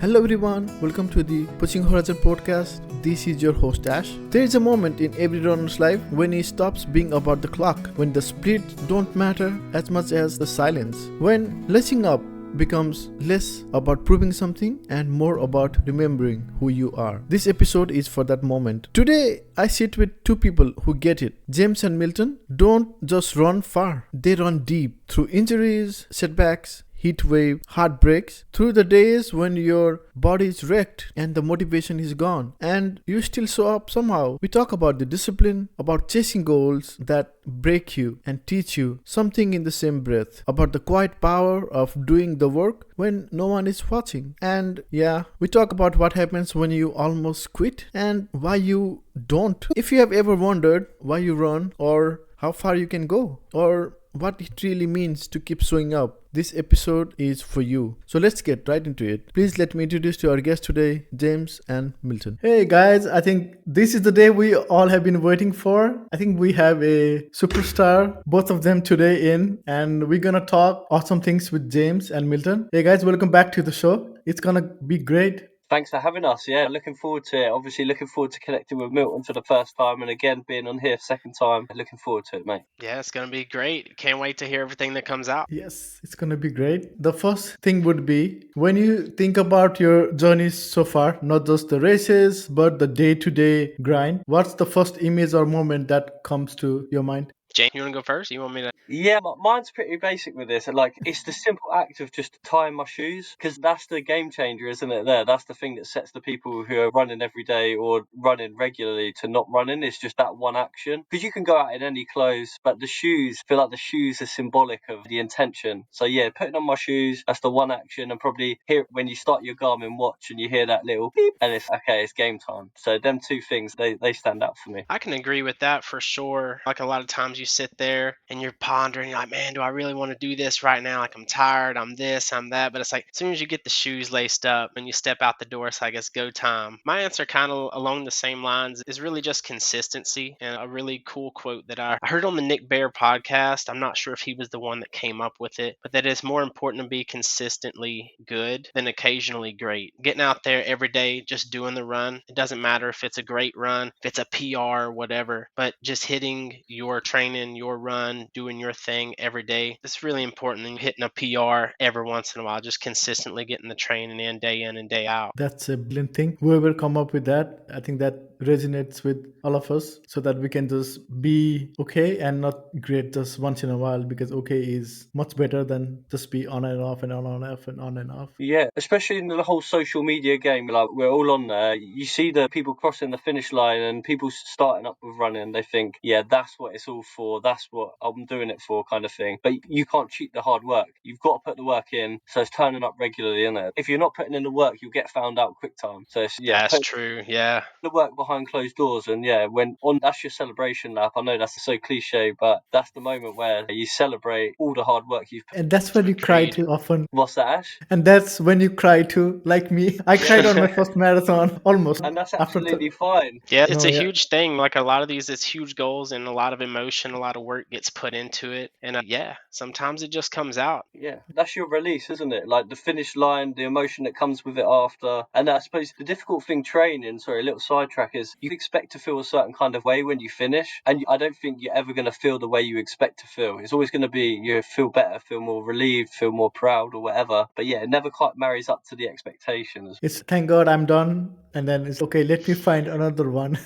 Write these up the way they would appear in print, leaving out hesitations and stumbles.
Hello everyone, welcome to the Pushing Horizon podcast. This is your host Ash. There is a moment in every runner's life when he stops being about the clock, when the sprints don't matter as much as the silence, when lacing up becomes less about proving something and more about remembering who you are. This episode is for that moment. Today, I sit with two people who get it. James and Milton don't just run far, they run deep through injuries, setbacks, heat wave, heartbreaks, through the days when your body is wrecked and the motivation is gone and you still show up somehow. We talk about the discipline, about chasing goals that break you and teach you something in the same breath, about the quiet power of doing the work when no one is watching. And yeah, we talk about what happens when you almost quit and why you don't. If you have ever wondered why you run or how far you can go or what it really means to keep showing up, this episode is for you. So let's get right into it. Please let me introduce to our guests today, James and Milton. Hey guys, I think this is the day we all have been waiting for. I think we have a superstar, both of them today in, and we're gonna talk awesome things with James and Milton. Hey guys, welcome back to the show. It's gonna be great. Thanks for having us. Yeah, looking forward to it. Obviously, looking forward to connecting with Milton for the first time, and again being on here second time. Looking forward to it, mate. Yeah, it's going to be great. Can't wait to hear everything that comes out. Yes, it's gonna be great. The first thing would be when you think about your journeys so far, not just the races, but the day-to-day grind. What's the first image or moment that comes to your mind? Jane, you want to go first? You want me to? Yeah, mine's pretty basic with this. Like, it's the simple act of just tying my shoes, because that's the game changer, isn't it? That's the thing that sets the people who are running every day or running regularly to not running. It's just that one action. Because you can go out in any clothes, but the shoes, I feel like the shoes are symbolic of the intention. So yeah, putting on my shoes, that's the one action. And probably hear when you start your Garmin watch and you hear that little beep, and it's okay, it's game time. So them two things, they stand out for me. I can agree with that for sure. Like a lot of times you sit there and you're pondering, you're like, man, do I really want to do this right now? Like I'm tired, I'm this, I'm that. But it's like as soon as you get the shoes laced up and you step out the door, it's like it's go time. My answer kind of along the same lines is really just consistency. And a really cool quote that I heard on the Nick Bear podcast. I'm not sure if he was the one that came up with it, but that it's more important to be consistently good than occasionally great. Getting out there every day, just doing the run. It doesn't matter if it's a great run, if it's a PR or whatever, but just hitting your training, your run, doing your thing every day. It's really important. And hitting a PR every once in a while, just consistently getting the training in and day out. That's a brilliant thing. Whoever come up with that, I think that resonates with all of us so that we can just be okay and not great just once in a while, because okay is much better than just be on and off and on and off and on and off. Yeah, especially in the whole social media game, like we're all on there. You see the people crossing the finish line and people starting up with running. They think, yeah, that's what it's all for. That's what I'm doing it for, kind of thing. But you can't cheat the hard work. You've got to put the work in. So it's turning up regularly, isn't it? If you're not putting in the work, you'll get found out quick time. So it's, yeah, That's true. Yeah. the work behind closed doors. And yeah, when on that's your celebration lap. I know that's so cliche, but that's the moment where you celebrate all the hard work you've put. And that's when you cry Agreed. too often. What's that, Ash? And that's when you cry too, like me. I cried on my first marathon almost. And that's after absolutely fine. Yeah, it's No, a yeah. huge thing. Like a lot of these, it's huge goals and a lot of emotion, a lot of work gets put into it. And yeah, sometimes it just comes out. Yeah, that's your release, isn't it? Like the finish line, the emotion that comes with it after. And I suppose the difficult thing training, sorry, a little sidetrack, is you expect to feel a certain kind of way when you finish. And I don't think you're ever going to feel the way you expect to feel. It's always going to be you feel better, feel more relieved, feel more proud or whatever. But yeah, it never quite marries up to the expectations. It's thank God I'm done. And then it's okay, let me find another one.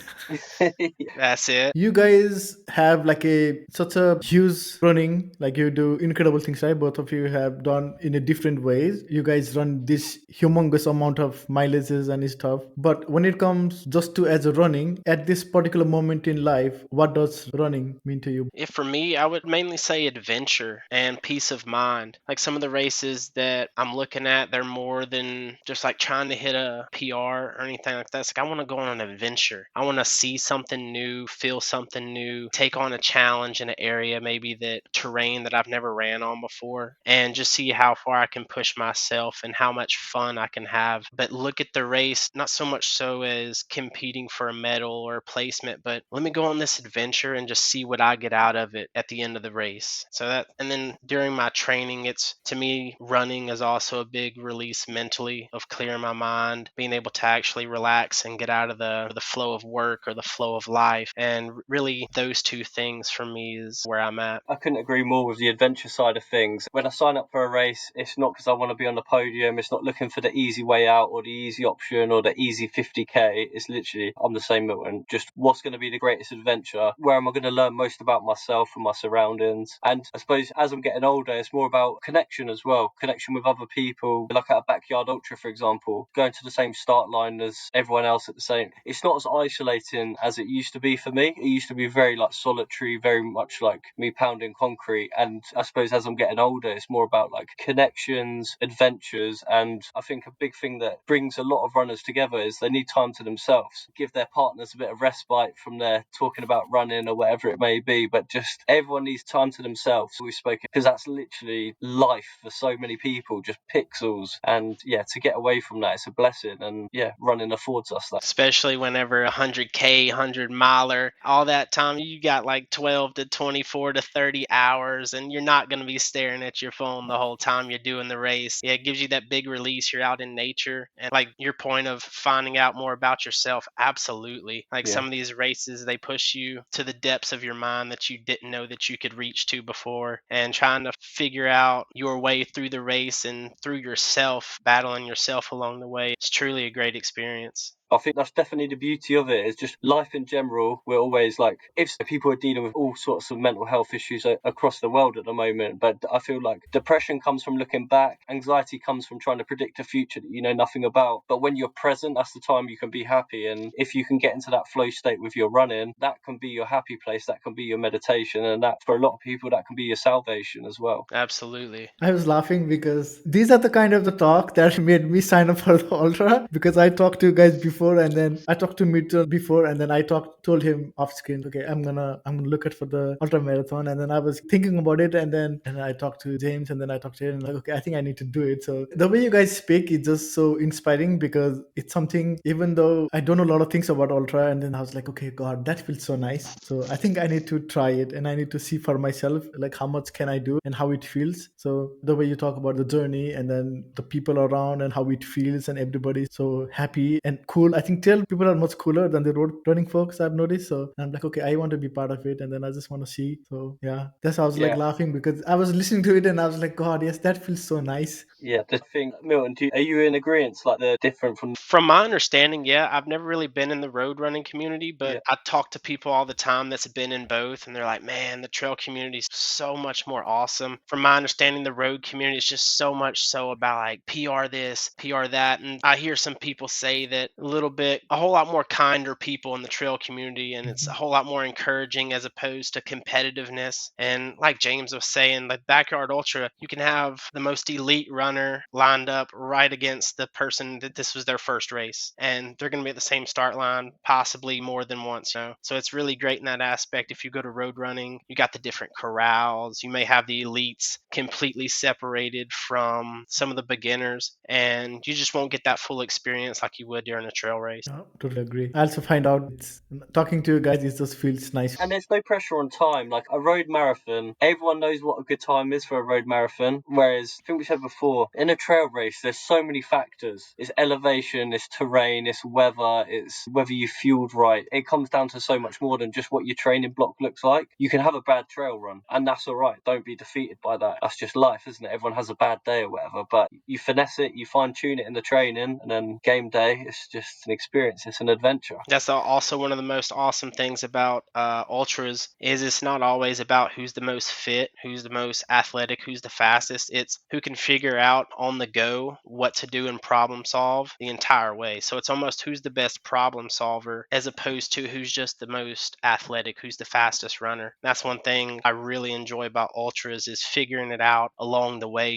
That's it. You guys have like a such a huge running, like you do incredible things, right? Both of you have done in a different ways. You guys run this humongous amount of mileages and stuff. But when it comes just to as a running, at this particular moment in life, what does running mean to you? If for me, I would mainly say adventure and peace of mind. Like some of the races that I'm looking at, they're more than just like trying to hit a PR or anything like that. It's like I want to go on an adventure. I want to see something new, feel something new, take on a challenge in an area, maybe that terrain that I've never ran on before, and just see how far I can push myself and how much fun I can have. But look at the race, not so much so as competing shooting for a medal or a placement, but let me go on this adventure and just see what I get out of it at the end of the race. And then during my training, it's, to me, running is also a big release mentally of clearing my mind, being able to actually relax and get out of the flow of work or the flow of life. And really, those two things for me is where I'm at. I couldn't agree more with the adventure side of things. When I sign up for a race, it's not because I want to be on the podium. It's not looking for the easy way out or the easy option or the easy 50k. It's literally, I'm the same Milton, just what's going to be the greatest adventure? Where am I going to learn most about myself and my surroundings? And I suppose as I'm getting older, it's more about connection as well. Connection with other people, like at a backyard ultra, for example, going to the same start line as everyone else at the same. It's not as isolating as it used to be for me. It used to be very like solitary, very much like me pounding concrete. And I suppose as I'm getting older, it's more about like connections, adventures. And I think a big thing that brings a lot of runners together is they need time to themselves, give their partners a bit of respite from their talking about running or whatever it may be, but just everyone needs time to themselves. We've spoken, because that's literally life for so many people, just pixels. And yeah, to get away from that, it's a blessing. And yeah, running affords us that. Especially whenever 100K, 100 miler, all that time, you got like 12 to 24 to 30 hours, and you're not going to be staring at your phone the whole time you're doing the race. Yeah, it gives you that big release. You're out in nature. And like your point of finding out more about yourself, absolutely. Like some of these races, they push you to the depths of your mind that you didn't know that you could reach to before, and trying to figure out your way through the race and through yourself, battling yourself along the way. It's truly a great experience. I think that's definitely the beauty of it. It's just life in general. We're always like, if people are dealing with all sorts of mental health issues across the world at the moment, but I feel like depression comes from looking back. Anxiety comes from trying to predict a future that you know nothing about. But when you're present, that's the time you can be happy. And if you can get into that flow state with your running, that can be your happy place. That can be your meditation. And that, for a lot of people, that can be your salvation as well. Absolutely. I was laughing because these are the kind of the talk that made me sign up for the ultra, because I talked to you guys before, and then I talked to Milton before, and then I told him off screen, okay, I'm gonna look at for the ultra marathon. And then I was thinking about it, and I talked to James, and then I talked to him, and like, okay, I think I need to do it. So the way you guys speak is just so inspiring, because it's something, even though I don't know a lot of things about ultra, and then I was like, okay, God, that feels so nice. So I think I need to try it, and I need to see for myself, like how much can I do and how it feels. So the way you talk about the journey, and then the people around and how it feels, and everybody's so happy and cool. I think trail people are much cooler than the road running folks, I've noticed. So I'm like, okay, I want to be part of it, and then I just want to see. So yeah, that's why I was like laughing, because I was listening to it and I was like, God, yes, that feels so nice. Yeah, the thing, Milton, are you in agreement? Like they're different From my understanding, yeah, I've never really been in the road running community, but I talk to people all the time that's been in both, and they're like, man, the trail community is so much more awesome. From my understanding, the road community is just so much so about like PR this, PR that. And I hear some people say that a whole lot more kinder people in the trail community, and it's a whole lot more encouraging as opposed to competitiveness. And like James was saying, like backyard ultra, you can have the most elite runner lined up right against the person that this was their first race, and they're going to be at the same start line possibly more than once. So it's really great in that aspect. If you go to road running, you got the different corrals, you may have the elites completely separated from some of the beginners, and you just won't get that full experience like you would during a trail race. Yeah, totally agree. I also find out talking to you guys, it just feels nice. And there's no pressure on time. Like a road marathon, everyone knows what a good time is for a road marathon. Whereas, I think we said before, in a trail race, there's so many factors. It's elevation, it's terrain, it's weather, it's whether you fueled right. It comes down to so much more than just what your training block looks like. You can have a bad trail run, and that's all right. Don't be defeated by that. That's just life, isn't it? Everyone has a bad day or whatever, but you finesse it, you fine tune it in the training, and then game day, it's just an experience. It's an adventure. That's also one of the most awesome things about ultras is it's not always about who's the most fit, who's the most athletic, who's the fastest. It's who can figure out on the go what to do and problem solve the entire way. So it's almost who's the best problem solver as opposed to who's just the most athletic, who's the fastest runner. That's one thing I really enjoy about ultras is figuring it out along the way.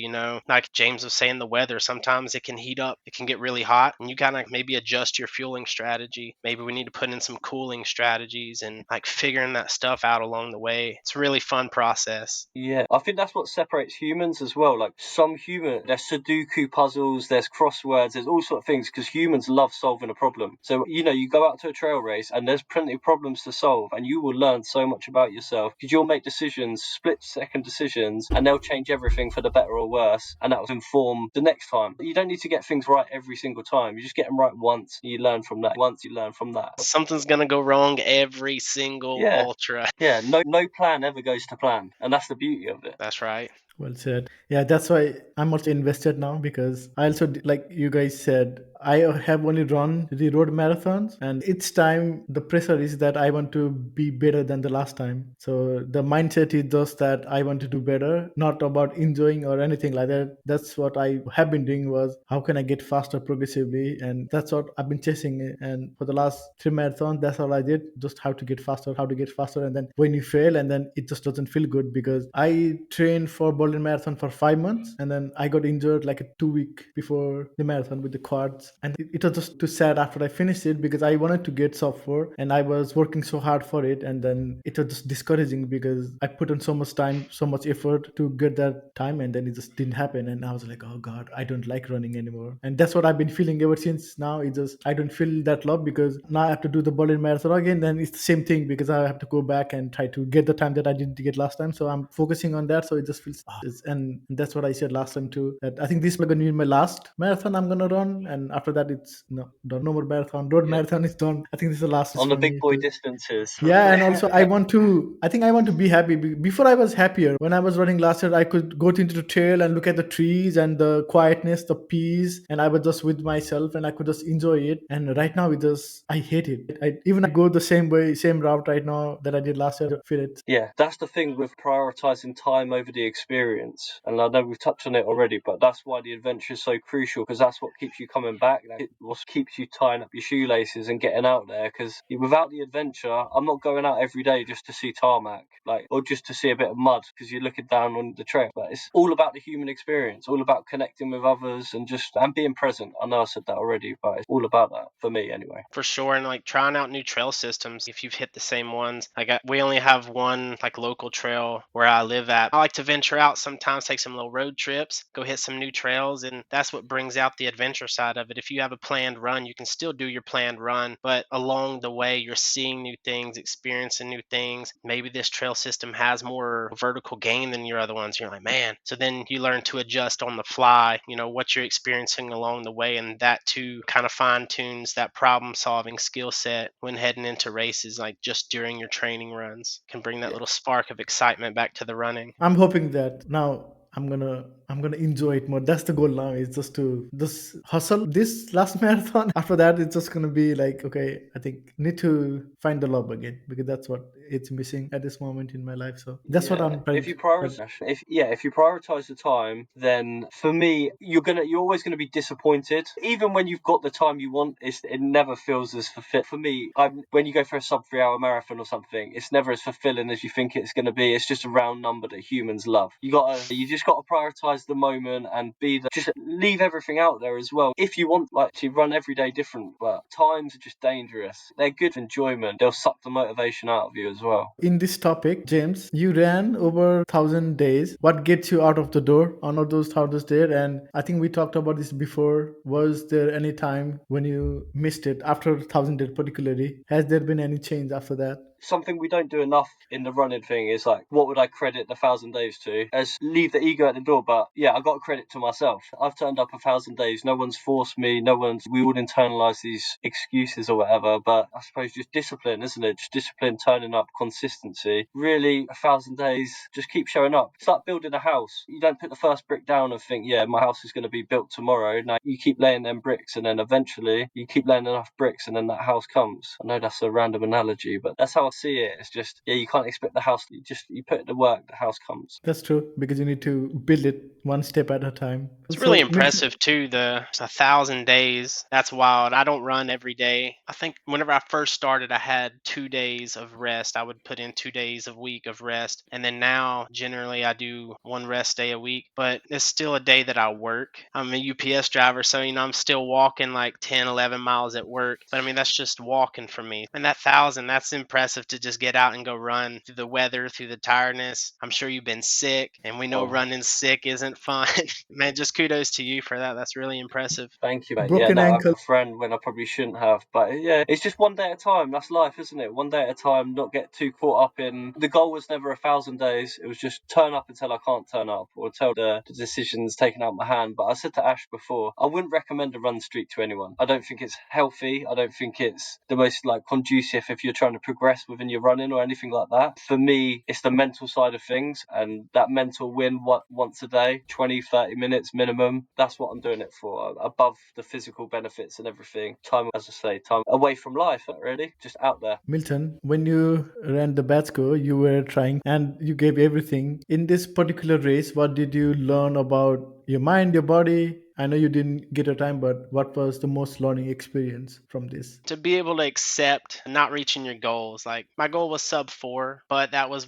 Like James was saying, the weather, sometimes it can heat up, it can get really hot, and you gotta maybe adjust adjust your fueling strategy. Maybe we need to put in some cooling strategies and like figuring that stuff out along the way. It's a really fun process. Yeah, I think that's what separates humans as well. Like some there's Sudoku puzzles, there's crosswords, there's all sorts of things because humans love solving a problem. So, you go out to a trail race and there's plenty of problems to solve and you will learn so much about yourself because you'll make decisions, split-second decisions, and they'll change everything for the better or worse, and that will inform the next time. You don't need to get things right every single time. You just get them right once, you learn from that. Once you learn from that. Something's going to go wrong every single ultra. Yeah, no plan ever goes to plan, and that's the beauty of it. That's right. Well said. Yeah, that's why I'm also invested now because I also, like you guys said, I have only run the road marathons, and each time the pressure is that I want to be better than the last time. So the mindset is just that I want to do better, not about enjoying or anything like that. That's what I have been doing, was how can I get faster progressively, and that's what I've been chasing. And for the last 3 marathons, that's all I did, just how to get faster, and then when you fail, and then it just doesn't feel good because I trained for Berlin Marathon for 5 months, and then I got injured like a 2 week before the marathon with the quads, and it was just too sad after I finished it because I wanted to get sub 4 and I was working so hard for it, and then it was just discouraging because I put in so much time, so much effort to get that time, and then it just didn't happen, and I was like, oh god, I don't like running anymore. And that's what I've been feeling ever since. Now it just, I don't feel that love because now I have to do the Berlin Marathon again, then it's the same thing because I have to go back and try to get the time that I didn't get last time. So I'm focusing on that, so it just feels and that's what I said last time too, that I think this is going to be my last marathon I'm going to run, and after that it's no more marathon. Road marathon is done. I think this is the last on the big boy distances. Yeah, and also I want to be happy. Before I was happier when I was running last year. I could go into the trail and look at the trees and the quietness, the peace, and I was just with myself and I could just enjoy it. And right now I hate it. I go the same way, same route right now that I did last year. I feel it. Yeah, that's the thing with prioritizing time over the experience. And I know we've touched on it already, but that's why the adventure is so crucial, because that's what keeps you coming back. It what keeps you tying up your shoelaces and getting out there. Because without the adventure, I'm not going out every day just to see tarmac, or just to see a bit of mud because you're looking down on the trail. But it's all about the human experience, all about connecting with others and being present. I know I said that already, but it's all about that for me anyway. For sure. And like trying out new trail systems, if you've hit the same ones. We only have one like local trail where I live at. I like to venture out sometimes, take some little road trips, go hit some new trails, and that's what brings out the adventure side of it. If you have a planned run, you can still do your planned run, but along the way you're seeing new things, experiencing new things. Maybe this trail system has more vertical gain than your other ones. You're like, man. So then you learn to adjust on the fly, what you're experiencing along the way, and that too kind of fine tunes that problem solving skill set when heading into races, like just during your training runs, can bring that little spark of excitement back to the running. I'm hoping that now I'm gonna enjoy it more. That's the goal now, is just to just hustle this last marathon. After that it's just gonna be like, okay, I think need to find the love again because that's what it's missing at this moment in my life. So that's what I'm trying. If you prioritize the time, then for me, you're always gonna be disappointed. Even when you've got the time you want, it never feels as fulfilling. For me, when you go for a sub 3 hour marathon or something, it's never as fulfilling as you think it's gonna be. It's just a round number that humans love. You just got to prioritize the moment and just leave everything out there as well. If you want to run every day different, but times are just dangerous. They're good for enjoyment. They'll suck the motivation out of you as well. In this topic, James, you ran over 1,000 days. What gets you out of the door on all those 1,000 days? And I think we talked about this before. Was there any time when you missed it after 1,000 days particularly? Has there been any change after that? Something we don't do enough in the running thing is what would I credit the 1,000 days to? As leave the ego at the door, but yeah, I got credit to myself. I've turned up 1,000 days. No one's forced me. We would internalize these excuses or whatever, but I suppose just discipline, isn't it? Just discipline, turning up, consistency. Really, 1,000 days, just keep showing up. It's like building a house. You don't put the first brick down and think, yeah, my house is going to be built tomorrow. No, you keep laying them bricks, and then eventually you keep laying enough bricks and then that house comes. I know that's a random analogy, but that's how I see it. It's just, yeah, you can't expect the house. You put in the work, the house comes. That's true, because you need to build it one step at a time. It's really So, Milton, impressive too. The 1,000 days. That's wild. I don't run every day. I think whenever I first started, I had 2 days of rest. I would put in 2 days a week of rest, and then now generally I do one rest day a week. But it's still a day that I work. I'm a UPS driver, so I'm still walking like 10, 11 miles at work. But I mean, that's just walking for me. And that 1,000, that's impressive to just get out and go run through the weather, through the tiredness. I'm sure you've been sick, and we know running sick isn't fun. Man, just kudos to you for that. That's really impressive. Thank you, mate. Yeah, broken no, I ankle. ran when I probably shouldn't have. But yeah, it's just one day at a time. That's life, isn't it? One day at a time, not get too caught up in. The goal was never 1,000 days. It was just turn up until I can't turn up, or until the decision's taken out of my hand. But I said to Ash before, I wouldn't recommend a run streak to anyone. I don't think it's healthy. I don't think it's the most conducive if you're trying to progress within your running or anything like that. For me, it's the mental side of things, and that mental win once a day, 20, 30 minutes minimum. That's what I'm doing it for, above the physical benefits and everything. Time, as I say, time away from life, really, just out there. Milton, when you ran the Batsko, you were trying and you gave everything. In this particular race, what did you learn about your mind, your body? I know you didn't get a time, but what was the most learning experience from this? To be able to accept not reaching your goals. Like my goal was sub 4, but that was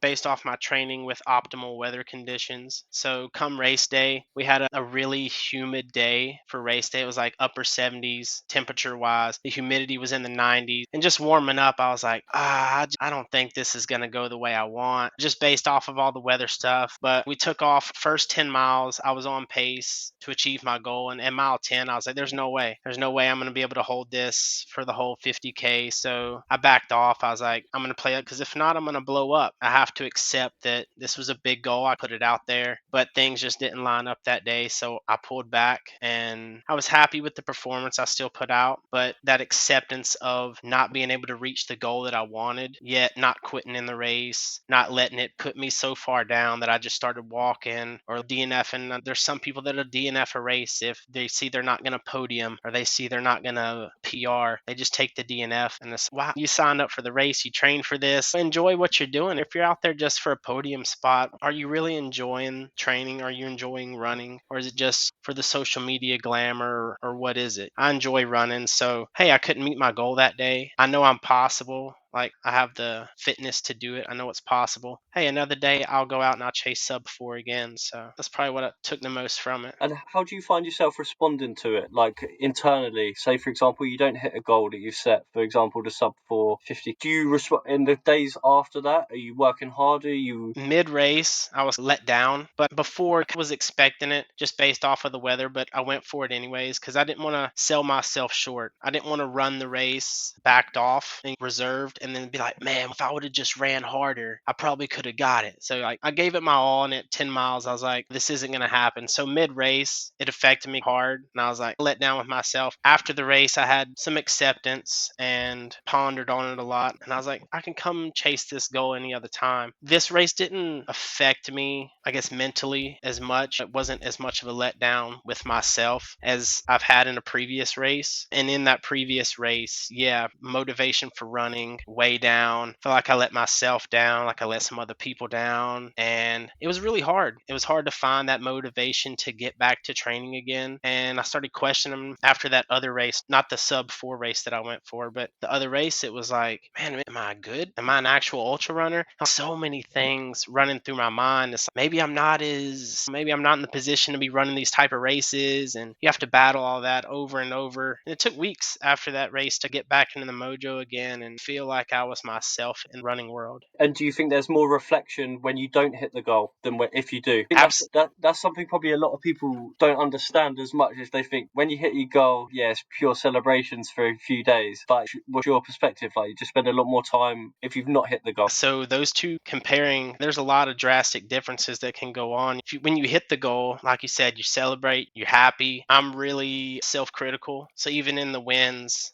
based off my training with optimal weather conditions. So come race day, we had a really humid day for race day. It was like upper 70s temperature wise. The humidity was in the 90s, and just warming up, I was like, I don't think this is going to go the way I want, just based off of all the weather stuff. But we took off first 10 miles. I was on pace to achieve my goal. And at mile 10, I was like, there's no way I'm going to be able to hold this for the whole 50K. So I backed off. I was like, I'm going to play it, because if not, I'm going to blow up. I have to accept that this was a big goal. I put it out there, but things just didn't line up that day. So I pulled back, and I was happy with the performance I still put out, but that acceptance of not being able to reach the goal that I wanted, yet not quitting in the race, not letting it put me so far down that I just started walking or DNFing. There's some people that'll DNF a race if they see they're not going to podium, or they see they're not going to PR. They just take the DNF, and it's, wow, you signed up for the race, you trained for this, enjoy what you're doing. If you're out there just for a podium spot, are you really enjoying training? Are you enjoying running? Or is it just for the social media glamour, or what is it? I enjoy running. So, hey, I couldn't meet my goal that day. I know I'm possible. Like, I have the fitness to do it. I know it's possible. Hey, another day I'll go out and I'll chase sub 4 again. So that's probably what I took the most from it. And how do you find yourself responding to it, internally? Say, for example, you don't hit a goal that you've set, for example, the sub 450. Do you respond in the days after that? Are you working harder? Mid race, I was let down, but before I was expecting it just based off of the weather, but I went for it anyways because I didn't want to sell myself short. I didn't want to run the race backed off and reserved and then be like, man, if I would have just ran harder, I probably could have got it. So I gave it my all, and at 10 miles, I was like, this isn't going to happen. So mid race, it affected me hard, and I was like, let down with myself. After the race, I had some acceptance and pondered on it a lot, and I was like, I can come chase this goal any other time. This race didn't affect me, I guess, mentally as much. It wasn't as much of a letdown with myself as I've had in a previous race. And in that previous race, yeah, motivation for running way down. I feel like I let myself down, like I let some other people down. And it was really hard. It was hard to find that motivation to get back to training again. And I started questioning after that other race, not the sub 4 race that I went for, but the other race. It was like, man, am I good? Am I an actual ultra runner? So many things running through my mind. It's like, maybe I'm not in the position to be running these type of races, and you have to battle all that over and over. And it took weeks after that race to get back into the mojo again and feel like I was myself in the running world. And do you think there's more reflection when you don't hit the goal than if you do? That's something probably a lot of people don't understand as much as they think. When you hit your goal, yeah, it's pure celebrations for a few days. But what's your perspective? Like, you just spend a lot more time if you've not hit the goal. So those two comparing, there's a lot of drastic differences that can go on. When you hit the goal, like you said, you celebrate, you're happy. I'm really self-critical. So even in the wins,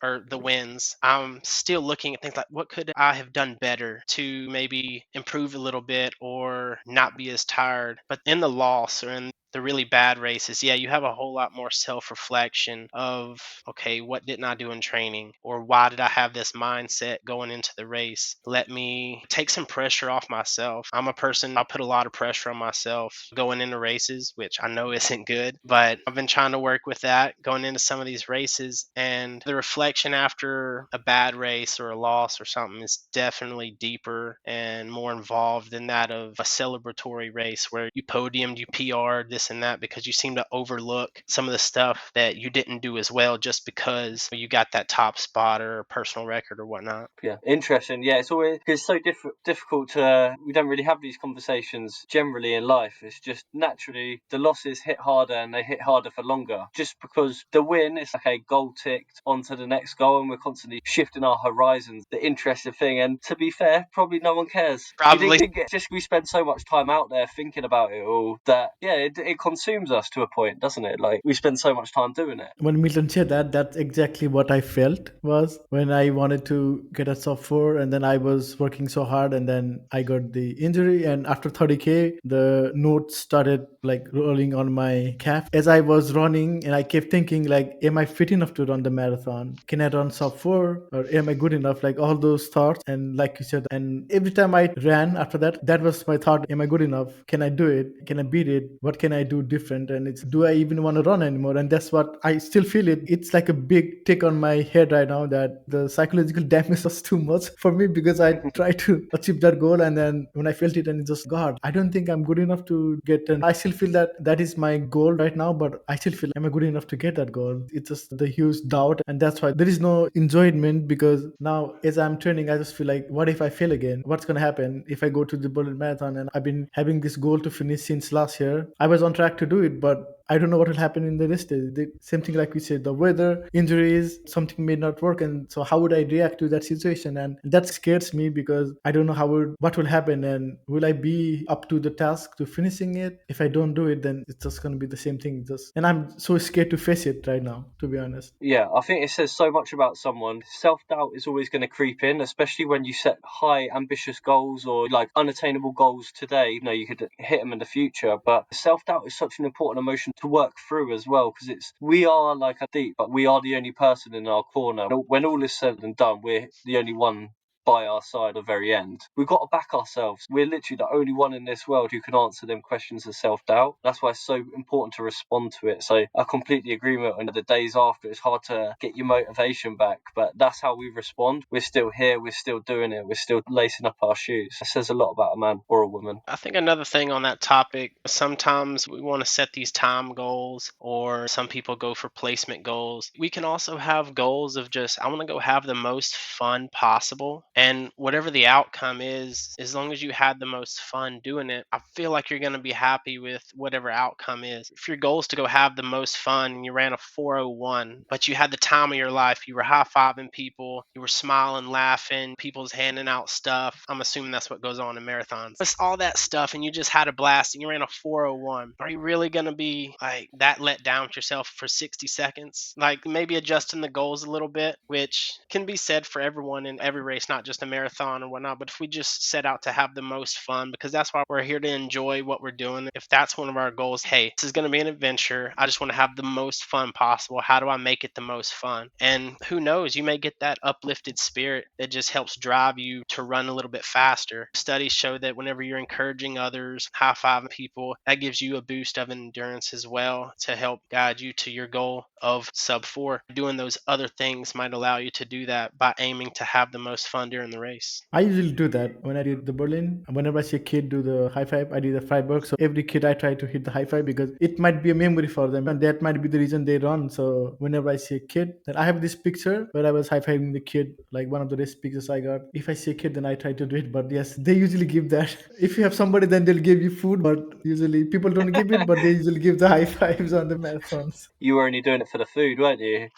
I'm still looking at things like, what could I have done better to maybe improve a little bit or not be as tired? But in the loss or in the really bad races, yeah, you have a whole lot more self-reflection of, okay, what didn't I do in training? Or why did I have this mindset going into the race? Let me take some pressure off myself. I'm a person, I put a lot of pressure on myself going into races, which I know isn't good, but I've been trying to work with that going into some of these races. And the reflection after a bad race or a loss or something is definitely deeper and more involved than that of a celebratory race where you podiumed, you PR'd, this and that, because you seem to overlook some of the stuff that you didn't do as well just because you got that top spot or personal record or whatnot. Yeah, interesting. Yeah, it's so difficult to. We don't really have these conversations generally in life. It's just naturally the losses hit harder and they hit harder for longer. Just because the win is okay, goal ticked, on to the next goal, and we're constantly shifting our horizons. The interesting thing, and to be fair, probably no one cares. Probably. Just we spend so much time out there thinking about it all that it consumes us to a point, doesn't it? Like we spend so much time doing it. When Milton said that, that's exactly what I felt was when I wanted to get a sub 4 and then I was working so hard and then I got the injury, and after 30k the notes started like rolling on my calf as I was running, and I kept thinking like, am I fit enough to run the marathon? Can I run sub 4 or am I good enough? Like all those thoughts, and like you said, and every time I ran after that, that was my thought, am I good enough? Can I do it? Can I beat it? What can I do different? And it's, do I even want to run anymore? And that's what I still feel it. It's like a big tick on my head right now that the psychological damage was too much for me because I tried to achieve that goal, and then when I felt it and it just, God, I don't think I'm good enough to get, and I still feel that that is my goal right now, but I still feel, am I good enough to get that goal? It's just the huge doubt, and that's why there is no enjoyment, because now as I'm training, I just feel like, what if I fail again? What's gonna happen if I go to the Berlin Marathon? And I've been having this goal to finish since last year. I was on track to do it, but I don't know what will happen in the rest day. The same thing like we said, the weather, injuries, something may not work, and so how would I react to that situation? And that scares me because I don't know what will happen, and will I be up to the task to finishing it? If I don't do it, then it's just gonna be the same thing. And I'm so scared to face it right now, to be honest. Yeah, I think it says so much about someone. Self-doubt is always going to creep in, especially when you set high, ambitious goals or like unattainable goals today. You know, you could hit them in the future, but self-doubt is such an important emotion to work through as well, because we are like a deep, but we are the only person in our corner. When all is said and done, we're the only one by our side at the very end. We've got to back ourselves. We're literally the only one in this world who can answer them questions of self-doubt. That's why it's so important to respond to it. So I completely agree with it. And the days after, it's hard to get your motivation back, but that's how we respond. We're still here. We're still doing it. We're still lacing up our shoes. It says a lot about a man or a woman. I think another thing on that topic, sometimes we want to set these time goals, or some people go for placement goals. We can also have goals of just, I want to go have the most fun possible. And whatever the outcome is, as long as you had the most fun doing it, I feel like you're going to be happy with whatever outcome is. If your goal is to go have the most fun and you ran a 4:01, but you had the time of your life, you were high-fiving people, you were smiling, laughing, people's handing out stuff. I'm assuming that's what goes on in marathons. It's all that stuff, and you just had a blast and you ran a 4:01. Are you really going to be like that let down with yourself for 60 seconds? Like maybe adjusting the goals a little bit, which can be said for everyone in every race, not just a marathon or whatnot. But if we just set out to have the most fun, because that's why we're here to enjoy what we're doing. If that's one of our goals, hey, this is going to be an adventure. I just want to have the most fun possible. How do I make it the most fun? And who knows, you may get that uplifted spirit that just helps drive you to run a little bit faster. Studies show that whenever you're encouraging others, high-fiving people, that gives you a boost of endurance as well to help guide you to your goal of sub 4. Doing those other things might allow you to do that by aiming to have the most fun during the race. I usually do that when I did the Berlin. Whenever I see a kid do the high five, I did the Freiburg. So every kid I try to hit the high five because it might be a memory for them, and that might be the reason they run. So whenever I see a kid, then I have this picture where I was high fiving the kid, like one of the race pictures I got. If I see a kid, then I try to do it. But yes, they usually give that. If you have somebody, then they'll give you food. But usually people don't give it, but they usually give the high fives on the marathons. You were only doing it for the food, weren't you?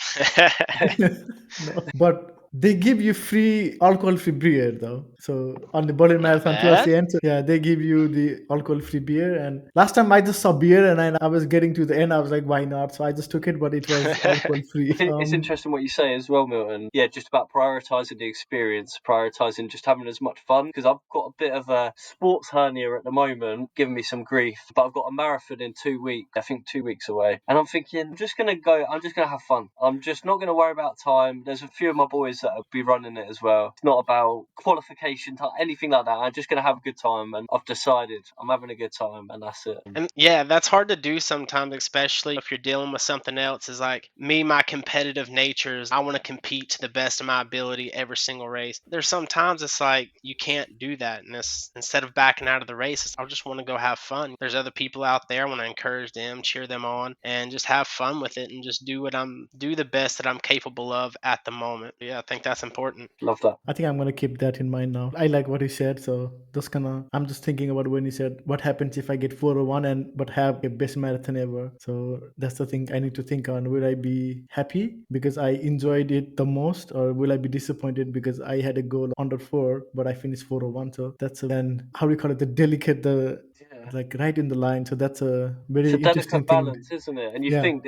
No, but They give you free alcohol-free beer though. So on the Berlin Not Marathon towards bad. the end, so yeah, they give you the alcohol-free beer. And last time I just saw beer, and I was getting to the end, I was like, why not? So I just took it, but it was alcohol-free. It's interesting what you say as well, Milton. Yeah, just about prioritising the experience, prioritising just having as much fun. Because I've got a bit of a sports hernia at the moment, giving me some grief. But I've got a marathon in 2 weeks, I think 2 weeks away. And I'm thinking, I'm just going to have fun. I'm just not going to worry about time. There's a few of my boys that will be running it as well. It's not about qualification, anything like that. I'm just going to have a good time. And I've decided I'm having a good time, and that's it. And yeah, that's hard to do sometimes, especially if you're dealing with something else. Is like me, my competitive nature is I want to compete to the best of my ability every single race. There's sometimes it's like you can't do that. And instead of backing out of the race, I just want to go have fun. There's other people out there. I want to encourage them, cheer them on, and just have fun with it and just do the best that I'm capable of at the moment. Yeah, I think that's important. Love that. I think I'm gonna keep that in mind now. I like what you said, so just gonna. I'm just thinking about when you said what happens if I get 401 and but have a best marathon ever. So that's the thing I need to think on. Will I be happy because I enjoyed it the most, or will I be disappointed because I had a goal under 4 but I finished 401? So that's and how do you call it, the delicate, the Yeah. like right in the line. So that's a It's very a interesting delicate thing. balance, isn't it? And you Yeah. think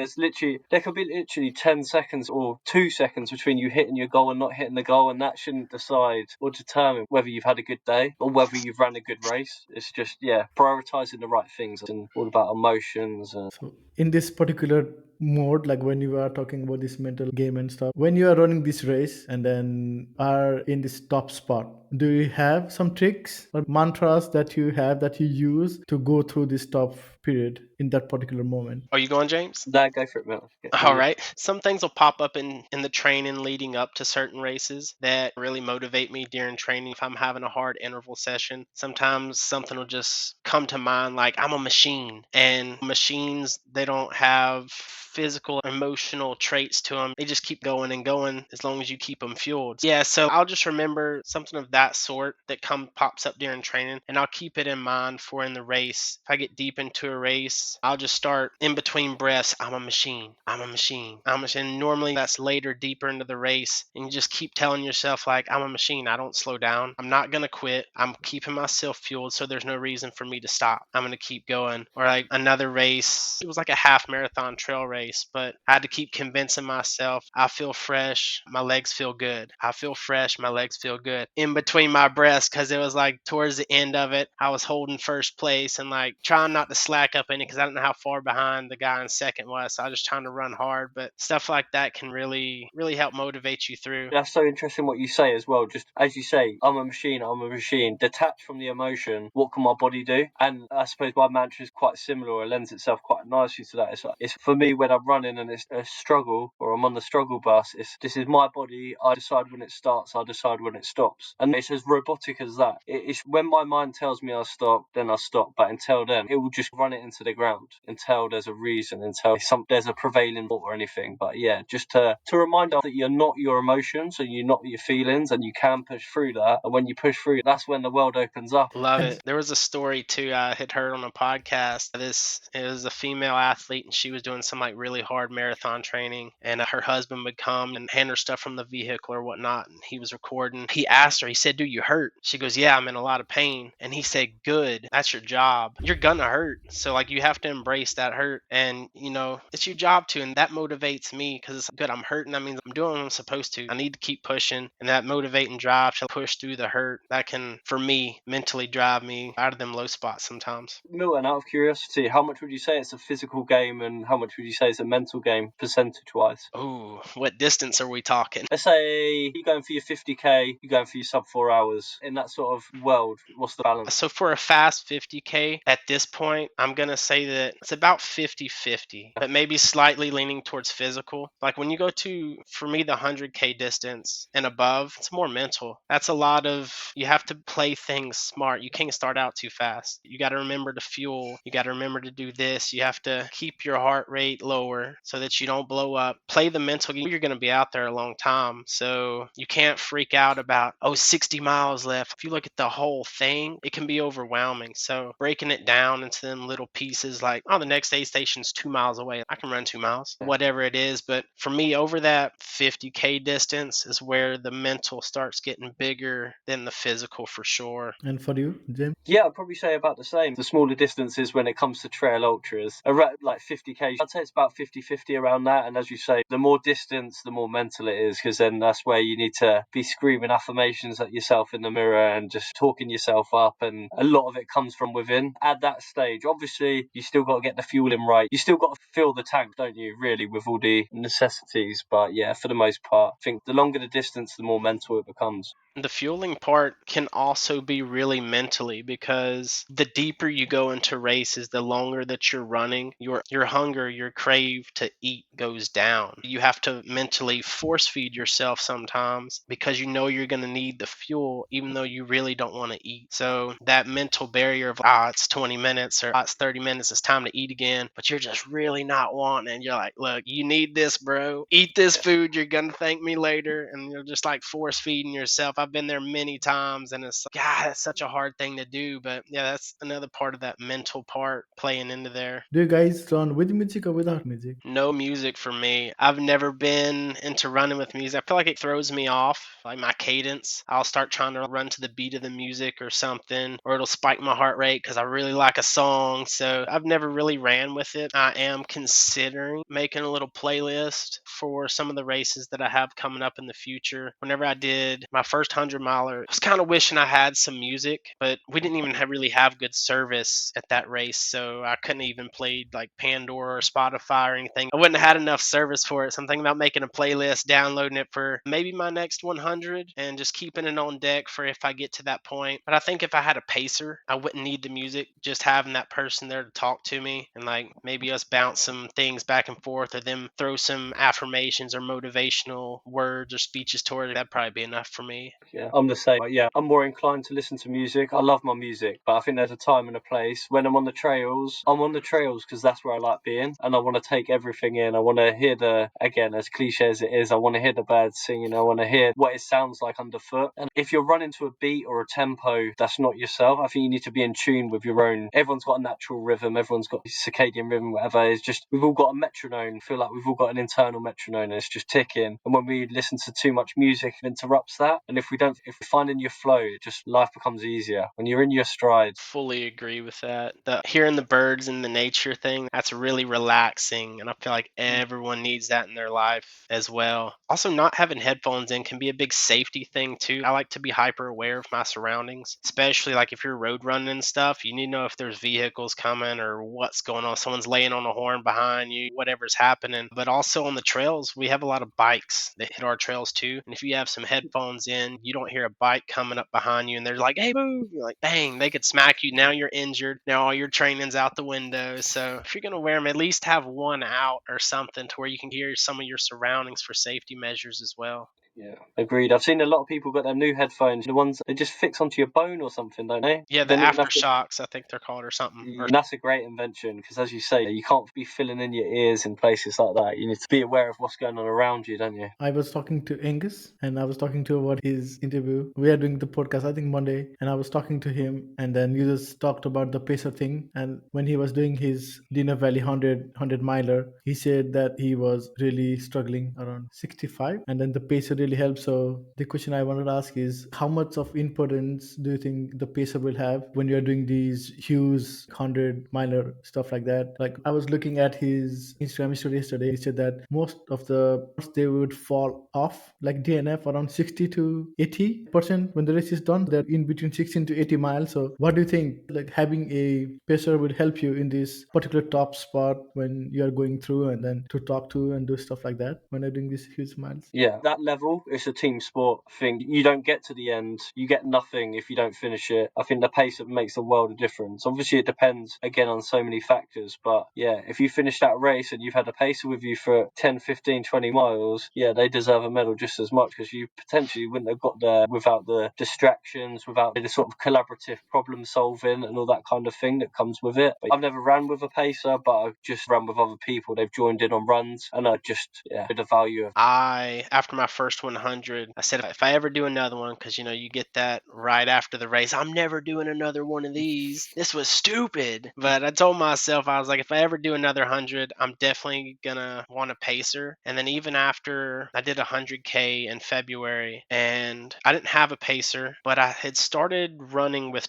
there could be literally 10 seconds or 2 seconds between you hitting your goal and not hitting the goal, and that shouldn't decide or determine whether you've had a good day or whether you've ran a good race. It's just, yeah, prioritizing the right things and all about emotions. And So in this particular mode, like when you are talking about this mental game and stuff, when you are running this race and then are in this top spot, do you have some tricks or mantras that you have that you use to go through this top period in that particular moment? Are you going, James? there, go for it, Mel. All right. Some things will pop up in the training leading up to certain races that really motivate me during training. If I'm having a hard interval session, sometimes something will just come to mind like I'm a machine, and machines, they don't have physical emotional traits to them. They just keep going and going as long as you keep them fueled. Yeah, so I'll just remember something of that sort that pops up during training, and I'll keep it in mind for in the race. If I get deep into a race, I'll just start in between breaths. I'm a machine. I'm a machine. I'm a machine. Normally that's later, deeper into the race, and you just keep telling yourself like I'm a machine. I don't slow down. I'm not gonna quit. I'm keeping myself fueled, so there's no reason for me to stop. I'm gonna keep going. Or like another race, it was like a half marathon trail race, but I had to keep convincing myself I feel fresh. My legs feel good. I feel fresh. My legs feel good. In between my breaths, because it was like towards the end of it, I was holding first place and like trying not to slack up any because I don't know how far behind the guy in second was. So I was just trying to run hard, but stuff like that can really, really help motivate you through. That's so interesting what you say as well. Just as you say, I'm a machine, I'm a machine. Detached from the emotion, what can my body do? And I suppose my mantra is quite similar, or it lends itself quite nicely to that. It's for me when I'm running and it's a struggle, or I'm on the struggle bus, this is my body. I decide when it starts, I decide when it stops. And it's as robotic as that. It's when my mind tells me I'll stop, then I'll stop. But until then, it will just run it into the ground until there's a reason, until there's a prevailing thought or anything. But yeah, just to remind us that you're not your emotions and you're not your feelings, and you can push through that. And when you push through, that's when the world opens up. Love And it. There was a story too I had heard on a podcast. It was a female athlete, and she was doing some like really hard marathon training, and her husband would come and hand her stuff from the vehicle or whatnot, and he was recording. He asked her, he said, "Do you hurt?" She goes, "Yeah, I'm in a lot of pain." And he said, "Good. That's your job. You're gonna hurt. So like you have to embrace that hurt, and it's your job to." And that motivates me because it's good. I'm hurting. That means I'm doing what I'm supposed to. I need to keep pushing, and that motivating drive to push through the hurt, that can, for me, mentally drive me out of them low spots sometimes. Milton, out of curiosity, how much would you say it's a physical game and how much would you say it's a mental game, percentage wise? Oh, what distance are we talking? Let's say you're going for your 50k, you're going for your sub 4 hours. In that sort of world, what's the balance? So for a fast 50K, at this point, I'm going to say that it's about 50-50, but maybe slightly leaning towards physical. Like when you go to, for me, the 100K distance and above, it's more mental. That's a lot of, you have to play things smart. You can't start out too fast. You got to remember to fuel. You got to remember to do this. You have to keep your heart rate lower so that you don't blow up. Play the mental game. You're going to be out there a long time. So you can't freak out about, oh, 60 miles left. If you look at the whole thing, it can be overwhelming. So breaking it down into them little pieces, like, oh, the next aid station's 2 miles away. I can run 2 miles, whatever it is. But for me, over that 50K distance is where the mental starts getting bigger than the physical for sure. And for you, James? Yeah, I'd probably say about the same. The smaller distances when it comes to trail ultras, around like 50K, I'd say it's about 50-50 around that. And as you say, the more distance, the more mental it is, because then that's where you need to be screaming affirmations at yourself in the mirror and just talking yourself up. And a lot of it comes from within. At that stage, obviously, you still got to get the fueling right. You still got to fill the tank, don't you, really, with all the necessities. But yeah, for the most part, I think the longer the distance, the more mental it becomes. The fueling part can also be really mentally, because the deeper you go into races, the longer that you're running, your hunger, your crave to eat goes down. You have to mentally force feed yourself sometimes because you know you're going to need the fuel even though you really don't want to eat. So that mental barrier of, it's 20 minutes or it's 30 minutes, it's time to eat again, but you're just really not wanting it. You're like, look, you need this, bro. Eat this food. You're going to thank me later. And you're just like force feeding yourself. I've been there many times, and it's like, God, that's such a hard thing to do. But yeah, that's another part of that mental part playing into there. Do you guys run with music or without music? No music for me. I've never been into running with music. I feel like it throws me off, like my cadence. I'll start trying to run to the beat of the music or something, or it'll spike my heart rate because I really like a song. So I've never really ran with it. I am considering making a little playlist for some of the races that I have coming up in the future. Whenever I did my first 100-miler, I was kind of wishing I had some music, but we didn't even really have good service at that race, so I couldn't even play like Pandora or Spotify or anything. I wouldn't have had enough service for it, so I'm thinking about making a playlist, downloading it for maybe my next 100, and just keeping it on deck for if I get to that point. But I think if I had a pacer, I wouldn't need the music. Just having that person there to talk to me, and like maybe us bounce some things back and forth, or them throw some affirmations or motivational words or speeches toward it, that'd probably be enough for me. Yeah, I'm the same. Yeah, I'm more inclined to listen to music. I love my music, but I think there's a time and a place. When I'm on the trails, because that's where I like being, and I want to take everything in. I want to hear again, as cliche as it is, I want to hear the birds singing. I want to hear what it sounds like underfoot. And if you're running to a beat or a tempo that's not yourself, I think you need to be in tune with your own. Everyone's got a natural rhythm. Everyone's got circadian rhythm, whatever. It's just, we've all got a metronome. I feel like we've all got an internal metronome, and it's just ticking. And when we listen to too much music, it interrupts that. And if you're finding your flow, just life becomes easier when you're in your stride. Fully agree with that. Hearing the birds and the nature thing, that's really relaxing, and I feel like everyone needs that in their life as well. Also, not having headphones in can be a big safety thing too. I like to be hyper aware of my surroundings, especially like if you're road running and stuff. You need to know if there's vehicles coming or what's going on. Someone's laying on a horn behind you, whatever's happening. But also on the trails, we have a lot of bikes that hit our trails too. And if you have some headphones in, you don't hear a bike coming up behind you and they're like, hey, move. You're like, bang, they could smack you. Now you're injured. Now all your training's out the window. So if you're going to wear them, at least have one out or something to where you can hear some of your surroundings for safety measures as well. Yeah, agreed. I've seen a lot of people got their new headphones, the ones they just fix onto your bone or something, don't they? Yeah, the aftershocks, I think they're called, or something. And that's a great invention because, as you say, you can't be filling in your ears in places like that. You need to be aware of what's going on around you, don't you? I was talking to Angus and I was talking to him about his interview. We are doing the podcast, I think Monday, and I was talking to him, and then you just talked about the pacer thing. And when he was doing his Dino Valley 100 miler, he said that he was really struggling around 65, and then the pacer really helped. So the question I wanted to ask is, how much of importance do you think the pacer will have when you're doing these huge 100 miler stuff like that? Like, I was looking at his Instagram story yesterday. He said that most of they would fall off like DNF around 60 to 80% when the race is done. They're in between 16 to 80 miles. So what do you think, like, having a pacer will help you in this particular top spot when you're going through, and then to talk to and do stuff like that when you're doing these huge miles? Yeah, that level, it's a team sport thing. You don't get to the end, you get nothing if you don't finish it. I think the pace makes a world of difference. Obviously, it depends again on so many factors, but yeah, if you finish that race and you've had a pacer with you for 10, 15, 20 miles, yeah, they deserve a medal just as much, because you potentially wouldn't have got there without the distractions, without the sort of collaborative problem solving and all that kind of thing that comes with it. But I've never ran with a pacer, but I've just run with other people. They've joined in on runs, and I just, yeah, the value of. After my first first 100, I said if I ever do another one, because you get that right after the race, I'm never doing another one of these. This was stupid. But I told myself, I was like, if I ever do another 100, I'm definitely gonna want a pacer. And then even after I did 100K in February, and I didn't have a pacer, but I had started running with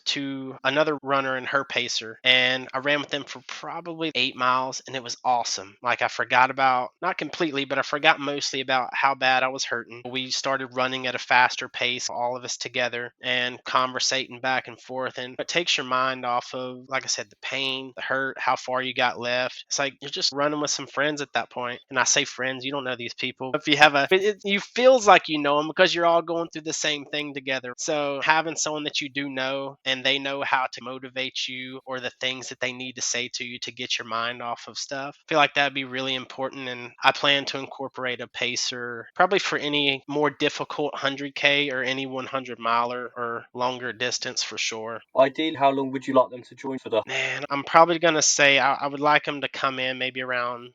another runner and her pacer, and I ran with them for probably 8 miles, and it was awesome. Like I forgot about, not completely, but I forgot mostly about how bad I was hurting. We started running at a faster pace, all of us together, and conversating back and forth, and it takes your mind off of, like I said, the pain, the hurt, how far you got left. It's like you're just running with some friends at that point. And I say friends, you don't know these people. If you have you feels like you know them because you're all going through the same thing together. So having someone that you do know and they know how to motivate you or the things that they need to say to you to get your mind off of stuff, I feel like that'd be really important. And I plan to incorporate a pacer probably for any more difficult 100K or any 100 miler or longer distance for sure. Ideally, how long would you like them to join for that? Man, I'm probably gonna say I would like them to come in maybe around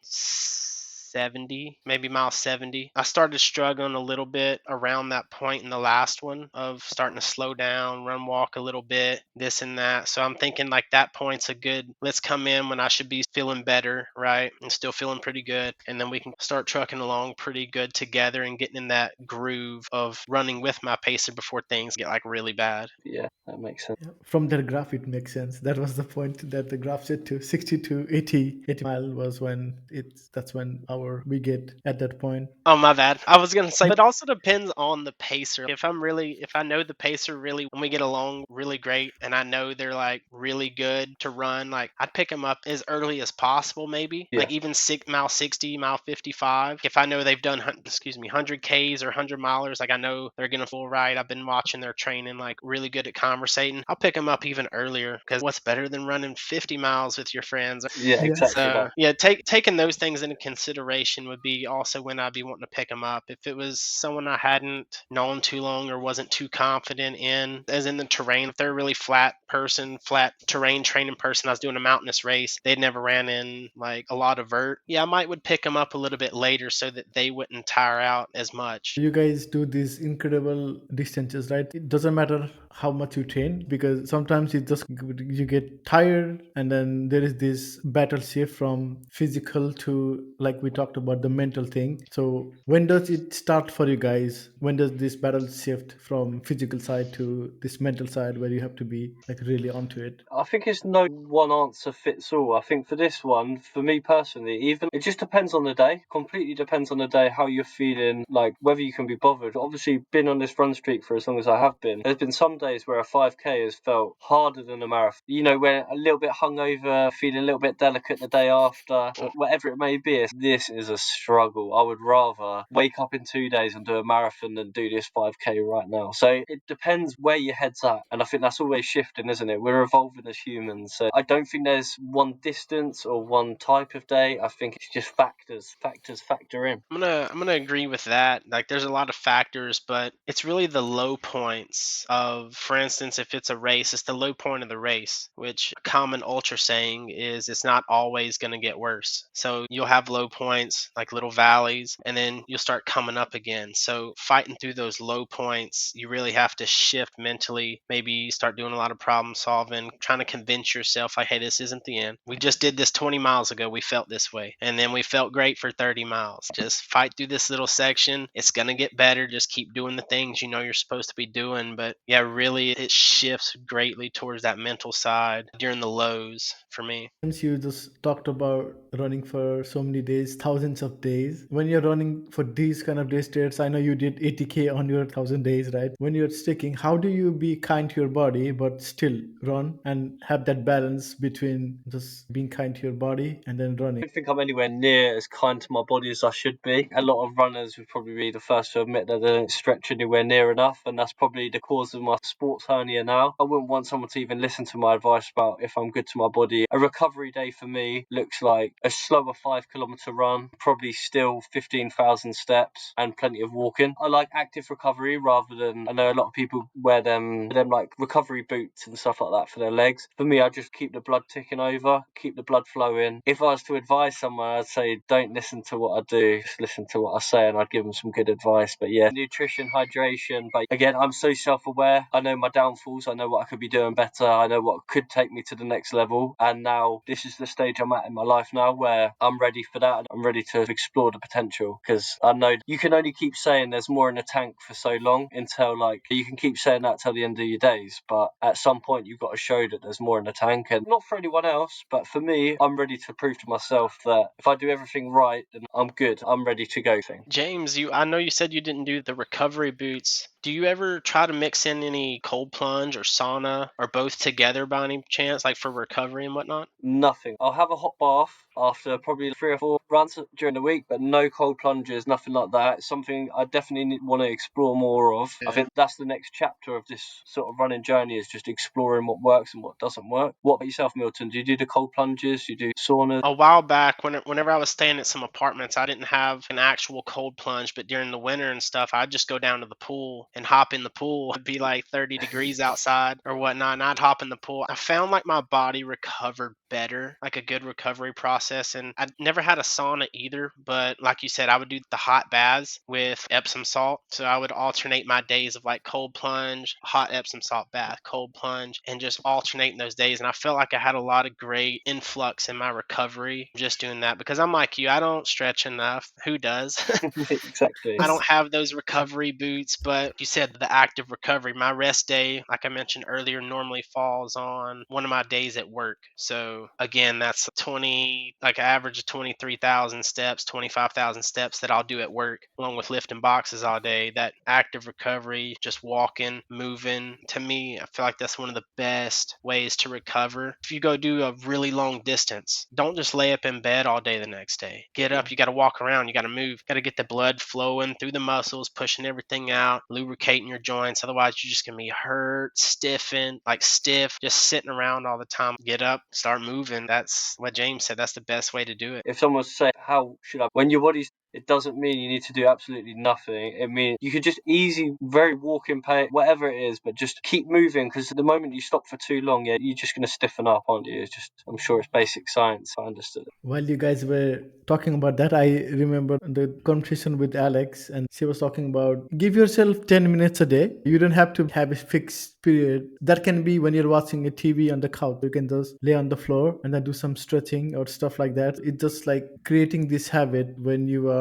70, maybe mile 70. I started struggling a little bit around that point in the last one of starting to slow down, run, walk a little bit, this and that. So I'm thinking like that point's a good, let's come in when I should be feeling better, right? And still feeling pretty good. And then we can start trucking along pretty good together and getting in that groove of running with my pacer before things get like really bad. Yeah, that makes sense. Yeah, from that graph, it makes sense. That was the point that the graph said to 60 to 80 mile was when that's when we get at that point. Oh, my bad. I was gonna say, it also depends on the pacer. If I know the pacer really, when we get along really great, and I know they're like really good to run, like I'd pick them up as early as possible, maybe Yeah. like even mile 60, mile 55. If I know they've done, 100 Ks or 100 milers, like I know they're gonna full ride. I've been watching their training, like really good at conversating. I'll pick them up even earlier because what's better than running 50 miles with your friends? Yeah, Yeah. exactly So that. yeah, taking those things into consideration would be also when I'd be wanting to pick them up. If it was someone I hadn't known too long or wasn't too confident in, as in the terrain, if they're a really flat terrain training person, I was doing a mountainous race, they'd never ran in like a lot of vert. Yeah, I would pick them up a little bit later so that they wouldn't tire out as much. You guys do these incredible distances, right? It doesn't matter how much you train because sometimes you get tired, and then there is this battle shift from physical to, like we talked about, the mental thing. So when does it start for you guys? When does this battle shift from physical side to this mental side where you have to be like really onto it? I think it's no one answer fits all. I think for this one, for me personally, even it just depends on the day. Completely depends on the day, how you're feeling, like whether you can be bothered. Obviously, been on this run streak for as long as I have been. There's been some days where a 5K has felt harder than a marathon. You know, when a little bit hungover, feeling a little bit delicate the day after, or whatever it may be. This is a struggle. I would rather wake up in 2 days and do a marathon than do this 5K right now. So it depends where your head's at, and I think that's always shifting, isn't it? We're evolving as humans, so I don't think there's one distance or one type of day. I think it's just factors factor in. I'm gonna agree with that. Like there's a lot of factors, but it's really the low points of, for instance, if it's a race, it's the low point of the race, which a common ultra saying is it's not always gonna get worse. So you'll have low points, like little valleys, and then you'll start coming up again. So fighting through those low points, you really have to shift mentally, maybe start doing a lot of problem solving, trying to convince yourself like, hey, this isn't the end. We just did this 20 miles ago. We felt this way. And then we felt great for 30 miles. Just fight through this little section. It's going to get better. Just keep doing the things you know you're supposed to be doing. But yeah, really, it shifts greatly towards that mental side during the lows for me. Since you just talked about running for so many days, thousands of days, when you're running for these kind of day states, I know you did 80K on your 1,000 days, right? When you're sticking, how do you be kind to your body but still run and have that balance between just being kind to your body and then running? I don't think I'm anywhere near as kind to my body as I should be. A lot of runners would probably be the first to admit that they don't stretch anywhere near enough, and that's probably the cause of my sports hernia now. I wouldn't want someone to even listen to my advice about if I'm good to my body. A recovery day for me looks like a slower 5 kilometer run, probably still 15,000 steps and plenty of walking. I like active recovery rather than, I know a lot of people wear them like recovery boots and stuff like that for their legs. For me, I just keep the blood ticking over, keep the blood flowing. If I was to advise someone, I'd say don't listen to what I do, just listen to what I say, and I'd give them some good advice. But yeah, nutrition, hydration. But again, I'm so self-aware. I know my downfalls. I know what I could be doing better. I know what could take me to the next level. And now this is the stage I'm at in my life now where I'm ready for that. I'm ready to explore the potential, because I know you can only keep saying there's more in the tank for so long until, like, you can keep saying that till the end of your days. But at some point, you've got to show that there's more in the tank. And not for anyone else, but for me, I'm ready to prove to myself that if I do everything right, then I'm good. I'm ready to go. James, I know you said you didn't do the recovery boots. Do you ever try to mix in any cold plunge or sauna or both together by any chance, like for recovery and whatnot? Nothing. I'll have a hot bath after probably 3 or 4 runs during the week, but no cold plunges, nothing like that. It's something I definitely want to explore more of. I think that's the next chapter of this sort of running journey, is just exploring what works and what doesn't work. What about yourself, Milton? Do you do the cold plunges? Do you do saunas? A while back, whenever I was staying at some apartments, I didn't have an actual cold plunge, but during the winter and stuff, I'd just go down to the pool and hop in the pool. It'd be like 30 degrees outside or whatnot, and I'd hop in the pool. I found like my body recovered better, like a good recovery process. And I never had a sauna either, but like you said, I would do the hot baths with Epsom salt. So I would alternate my days of like cold plunge, hot Epsom salt bath, cold plunge, and just alternating those days. And I felt like I had a lot of great influx in my recovery just doing that, because I'm like you, I don't stretch enough. Who does? Exactly. I don't have those recovery boots, but you said the active recovery. My rest day, like I mentioned earlier, normally falls on one of my days at work. So again, that's 20, like an average of 23,000 steps, 25,000 steps that I'll do at work, along with lifting boxes all day. That active recovery, just walking, moving, to me, I feel like that's one of the best ways to recover. If you go do a really long distance, don't just lay up in bed all day the next day. Get up, you got to walk around, you got to move, got to get the blood flowing through the muscles, pushing everything out, lubricating your joints. Otherwise, you're just going to be hurt, stiffened, like stiff, just sitting around all the time. Get up, start moving. That's what James said. That's the best way to do it. If someone was to say, how should I, when your body's, it doesn't mean you need to do absolutely nothing. It means you could just easy, very walking pace, whatever it is, but just keep moving, because the moment you stop for too long, yeah, you're just going to stiffen up, aren't you? It's just, I'm sure it's basic science. I understood it. While you guys were talking about that, I remember the conversation with Alex, and she was talking about give yourself 10 minutes a day. You don't have to have a fixed period. That can be when you're watching a TV on the couch. You can just lay on the floor and then do some stretching or stuff like that. It's just like creating this habit when you are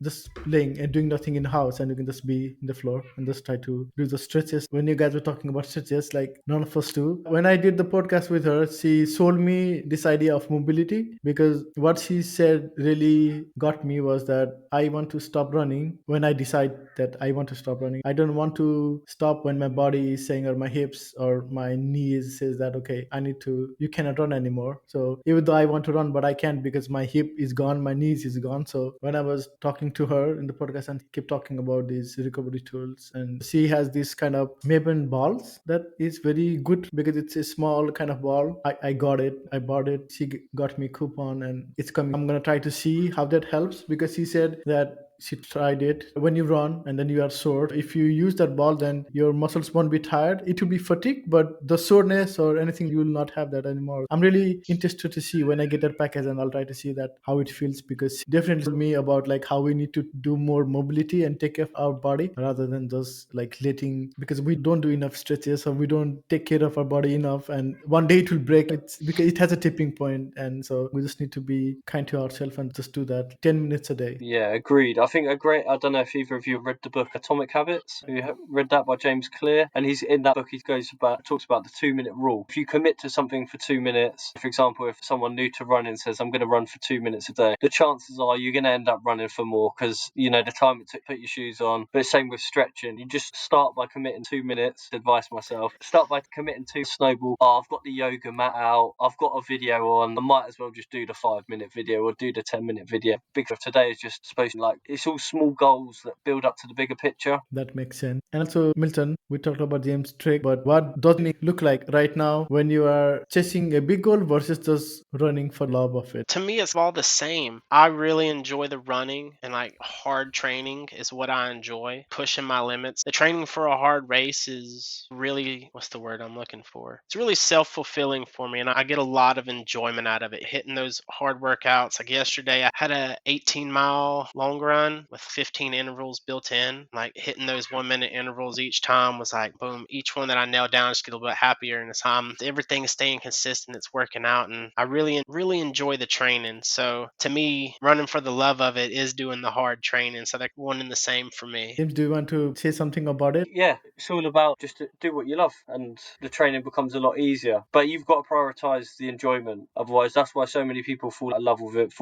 just laying and doing nothing in the house, and you can just be in the floor and just try to do the stretches. When you guys were talking about stretches, like none of us do. When I did the podcast with her, she sold me this idea of mobility, because what she said really got me was that I want to stop running when I decide that I want to stop running. I don't want to stop when my body is saying, or my hips or my knees says that, okay, I need to, you cannot run anymore. So even though I want to run, but I can't because my hip is gone, my knees is gone. So when I was talking to her in the podcast and keep talking about these recovery tools, and she has this kind of Maven balls that is very good because it's a small kind of ball. I got it. I bought it. She got me coupon and it's coming. I'm going to try to see how that helps, because she said that she tried it. When you run and then you are sore, if you use that ball, then your muscles won't be tired. It will be fatigue, but the soreness or anything, you will not have that anymore. I'm really interested to see when I get that package, and I'll try to see that how it feels, because definitely told me about like how we need to do more mobility and take care of our body rather than just like letting, because we don't do enough stretches or we don't take care of our body enough, and one day it will break. It's because it has a tipping point, and so we just need to be kind to ourselves and just do that 10 minutes a day. Yeah, agreed. I think I don't know if either of you have read the book Atomic Habits. Have you read that by James Clear? And he's in that book, he talks about the 2 minute rule. If you commit to something for 2 minutes, for example, if someone new to running says, I'm going to run for 2 minutes a day, the chances are you're going to end up running for more, because, you know, the time it took to put your shoes on. But same with stretching. You just start by committing 2 minutes, advice myself. Start by committing to snowball. Oh, I've got the yoga mat out. I've got a video on. I might as well just do the 5 minute video or do the 10 minute video. Because today is just supposed to, like, it's it's all small goals that build up to the bigger picture. That makes sense. And also, Milton, we talked about James' trick, but what does it look like right now when you are chasing a big goal versus just running for love of it? To me, it's all the same. I really enjoy the running, and like hard training is what I enjoy, pushing my limits. The training for a hard race is really, what's the word I'm looking for? It's really self fulfilling for me, and I get a lot of enjoyment out of it. Hitting those hard workouts. Like yesterday, I had a 18-mile long run with 15 intervals built in. Like hitting those 1 minute intervals each time was like, boom, each one that I nailed down, just get a little bit happier. And it's everything is staying consistent, it's working out, and I really enjoy the training. So to me, running for the love of it is doing the hard training. So they're one and the same for me. James, do you want to say something about it? Yeah, it's all about just to do what you love, and the training becomes a lot easier. But you've got to prioritise the enjoyment. Otherwise, that's why so many people fall out of love with it,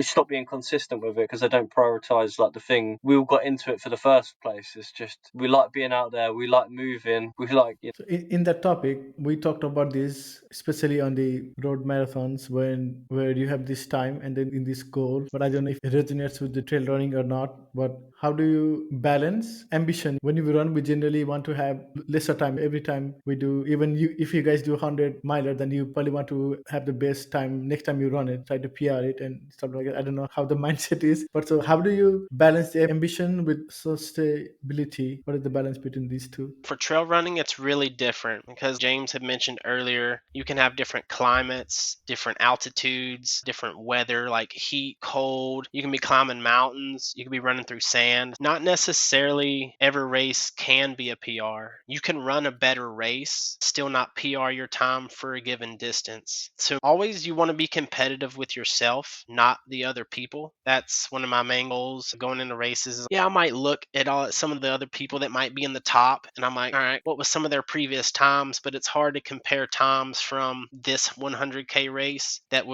stop being consistent with it because they don't prioritise like the thing we all got into it for the first place. It's just we like being out there, we like moving, we like. So in that topic, we talked about this, especially on the road marathons, where you have this time and then in this goal. But I don't know if it resonates with the trail running or not. But how do you balance ambition? When you run, we generally want to have lesser time every time we do. Even you, if you guys do 100 miler, then you probably want to have the best time next time you run it. Try to PR it and stuff like that. I don't know how the mindset is, but so how do you balance the ambition with sustainability? What is the balance between these two? For trail running, it's really different because James had mentioned earlier, you can have different climates, different altitudes, different weather, like heat, cold. You can be climbing mountains, you can be running through sand. Not necessarily every race can be a PR. You can run a better race, still not PR your time for a given distance. So always you want to be competitive with yourself, not the other people. That's one of my main goals going into races. Yeah, I might look at some of the other people that might be in the top, and I'm like, all right, what was some of their previous times? But it's hard to compare times from this 100K race that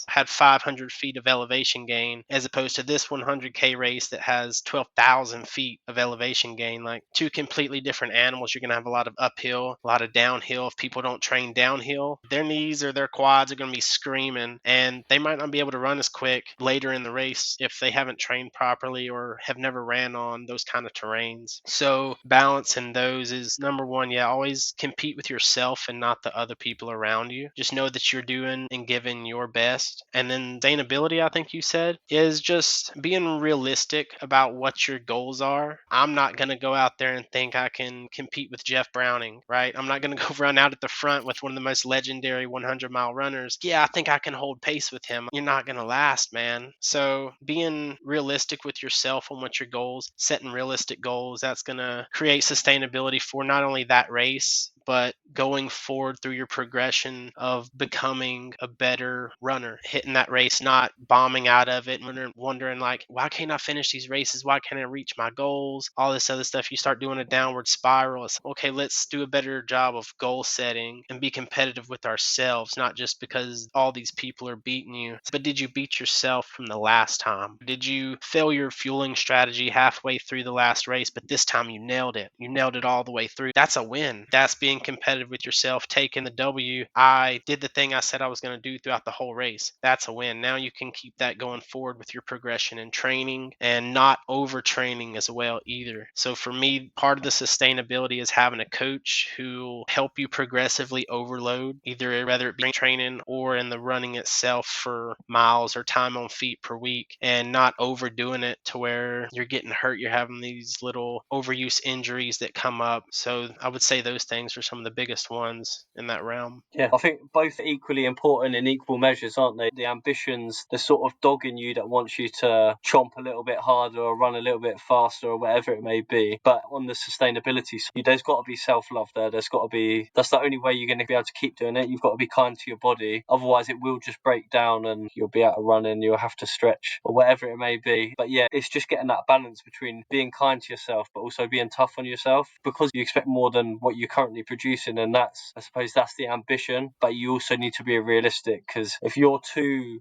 had 500 feet of elevation gain as opposed to this 100K race that has 12,000 feet of elevation gain. Like two completely different animals. You're going to have a lot of uphill, a lot of downhill. If people don't train downhill, their knees or their quads are going to be screaming, and they might not be able to run as quick later in the race if they haven't trained properly or have never ran on those kind of terrains. So balancing those is number one. Yeah, always compete with yourself and not the other people around you. Just know that you're doing and giving your best. And then sustainability, I think you said, is just being realistic about what your goals are. I'm not going to go out there and think I can compete with Jeff Browning, right? I'm not going to go run out at the front with one of the most legendary 100-mile runners. Yeah, I think I can hold pace with him. You're not going to last, man. So being realistic with yourself on what your goals, setting realistic goals, that's going to create sustainability for not only that race, but going forward through your progression of becoming a better runner, hitting that race, not bombing out of it, and wondering like, why can't I finish these races? Why can't I reach my goals? All this other stuff. You start doing a downward spiral. It's okay, let's do a better job of goal setting and be competitive with ourselves, not just because all these people are beating you, but did you beat yourself from the last time? Did you fail your fueling strategy halfway through the last race, but this time you nailed it? You nailed it all the way through. That's a win. That's being competitive with yourself, taking the W. I did the thing I said I was going to do throughout the whole race. That's a win. Now you can keep that going forward with your progression and training and not overtraining as well either. So for me, part of the sustainability is having a coach who will help you progressively overload, either whether it be training or in the running itself for miles or time on feet per week, and not overdoing it to where you're getting hurt. You're having these little overuse injuries that come up. So I would say those things are some of the biggest ones in that realm. Yeah, I think both are equally important in equal measures, aren't they? The ambitions, the sort of dog in you that wants you to chomp a little bit harder or run a little bit faster or whatever it may be. But on the sustainability side, there's got to be self-love there. That's the only way you're going to be able to keep doing it. You've got to be kind to your body. Otherwise, it will just break down and you'll be out of running, you'll have to stretch or whatever it may be. But yeah, it's just getting that balance between being kind to yourself, but also being tough on yourself because you expect more than what you're currently producing. producing, and that's, I suppose that's the ambition. But you also need to be realistic, because if you're too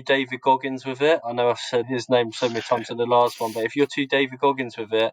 David Goggins with it, I know I've said his name so many times in the last one, but if you're too David Goggins with it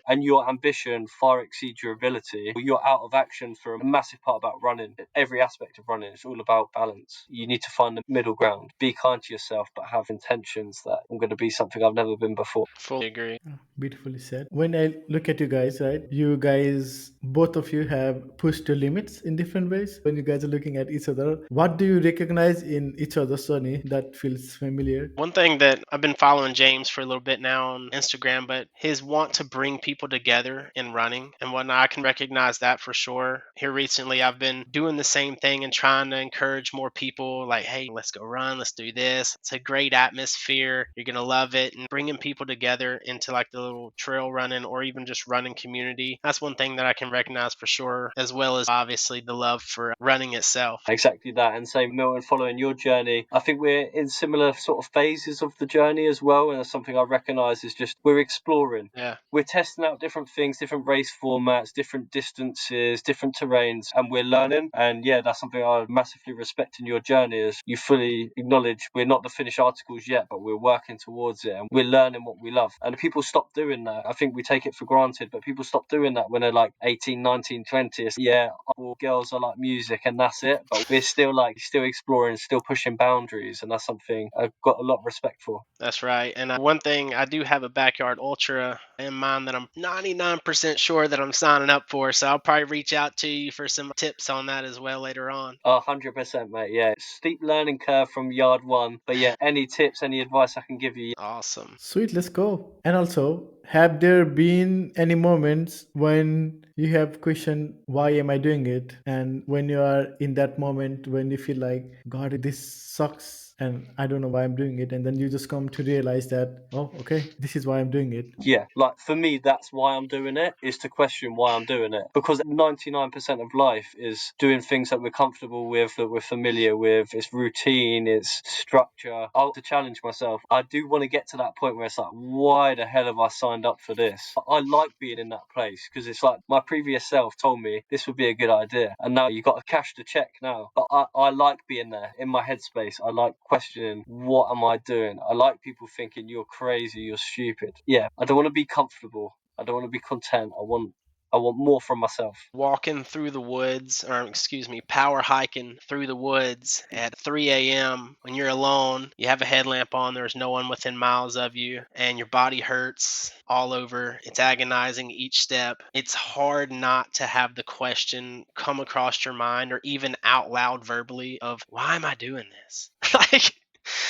and your ambition far exceeds your ability, you're out of action for a massive part about running. Every aspect of running, it's all about balance. You need to find the middle ground. Be kind to yourself, but have intentions that I'm going to be something I've never been before. Fully agree. Beautifully said. When I look at you guys, right, you guys, both of you have pushed your limits in different ways. When you guys are looking at each other, what do you recognize in each other's journey that feels familiar? One thing that I've been following James for a little bit now on Instagram, but his want to bring people together in running and whatnot, I can recognize that for sure. Here recently, I've been doing the same thing and trying to encourage more people like, hey, let's go run, let's do this. It's a great atmosphere. You're going to love it. And bringing people together into like the little trail running or even just running community. That's one thing that I can recognize for sure, as well as obviously the love for running itself. Exactly that. And same, Milton, following your journey, I think we're in similar sort of phases of the journey as well. And that's something I recognise is just we're exploring. Yeah. We're testing out different things, different race formats, different distances, different terrains, and we're learning. And yeah, that's something I massively respect in your journey, is you fully acknowledge we're not the finished articles yet, but we're working towards it and we're learning what we love. And people stop doing that. I think we take it for granted, but people stop doing that when they're like 18, 19, 20. It's, yeah, all girls are like music and that's it. But we're still exploring, still pushing boundaries. And that's something I've got a lot of respect for. That's right. And one thing, I do have a backyard ultra in mind that I'm 99% sure that I'm signing up for. So I'll probably reach out to you for some tips on that as well later on. 100%, mate. Yeah, steep learning curve from yard one. But yeah, any tips, any advice I can give you? Awesome. Sweet, let's go. And also, have there been any moments when you have questioned why am I doing it? And when you are in that moment when you feel like, God, this sucks and I don't know why I'm doing it, and then you just come to realize that, oh, okay, this is why I'm doing it. Yeah, like for me, that's why I'm doing it, is to question why I'm doing it. Because 99% of life is doing things that we're comfortable with, that we're familiar with. It's routine, it's structure. I want to challenge myself. I do want to get to that point where it's like, why the hell have I signed up for this? I like being in that place because it's like my previous self told me this would be a good idea. And now you got to cash the check now. But I like being there in my headspace. I like questioning, what am I doing? I like people thinking you're crazy, you're stupid. Yeah, I don't want to be comfortable. I don't want to be content. I want more from myself. Walking through the woods, or excuse me, power hiking through the woods at 3 a.m. when you're alone, you have a headlamp on, there's no one within miles of you, and your body hurts all over. It's agonizing each step. It's hard not to have the question come across your mind, or even out loud verbally, of why am I doing this? Like,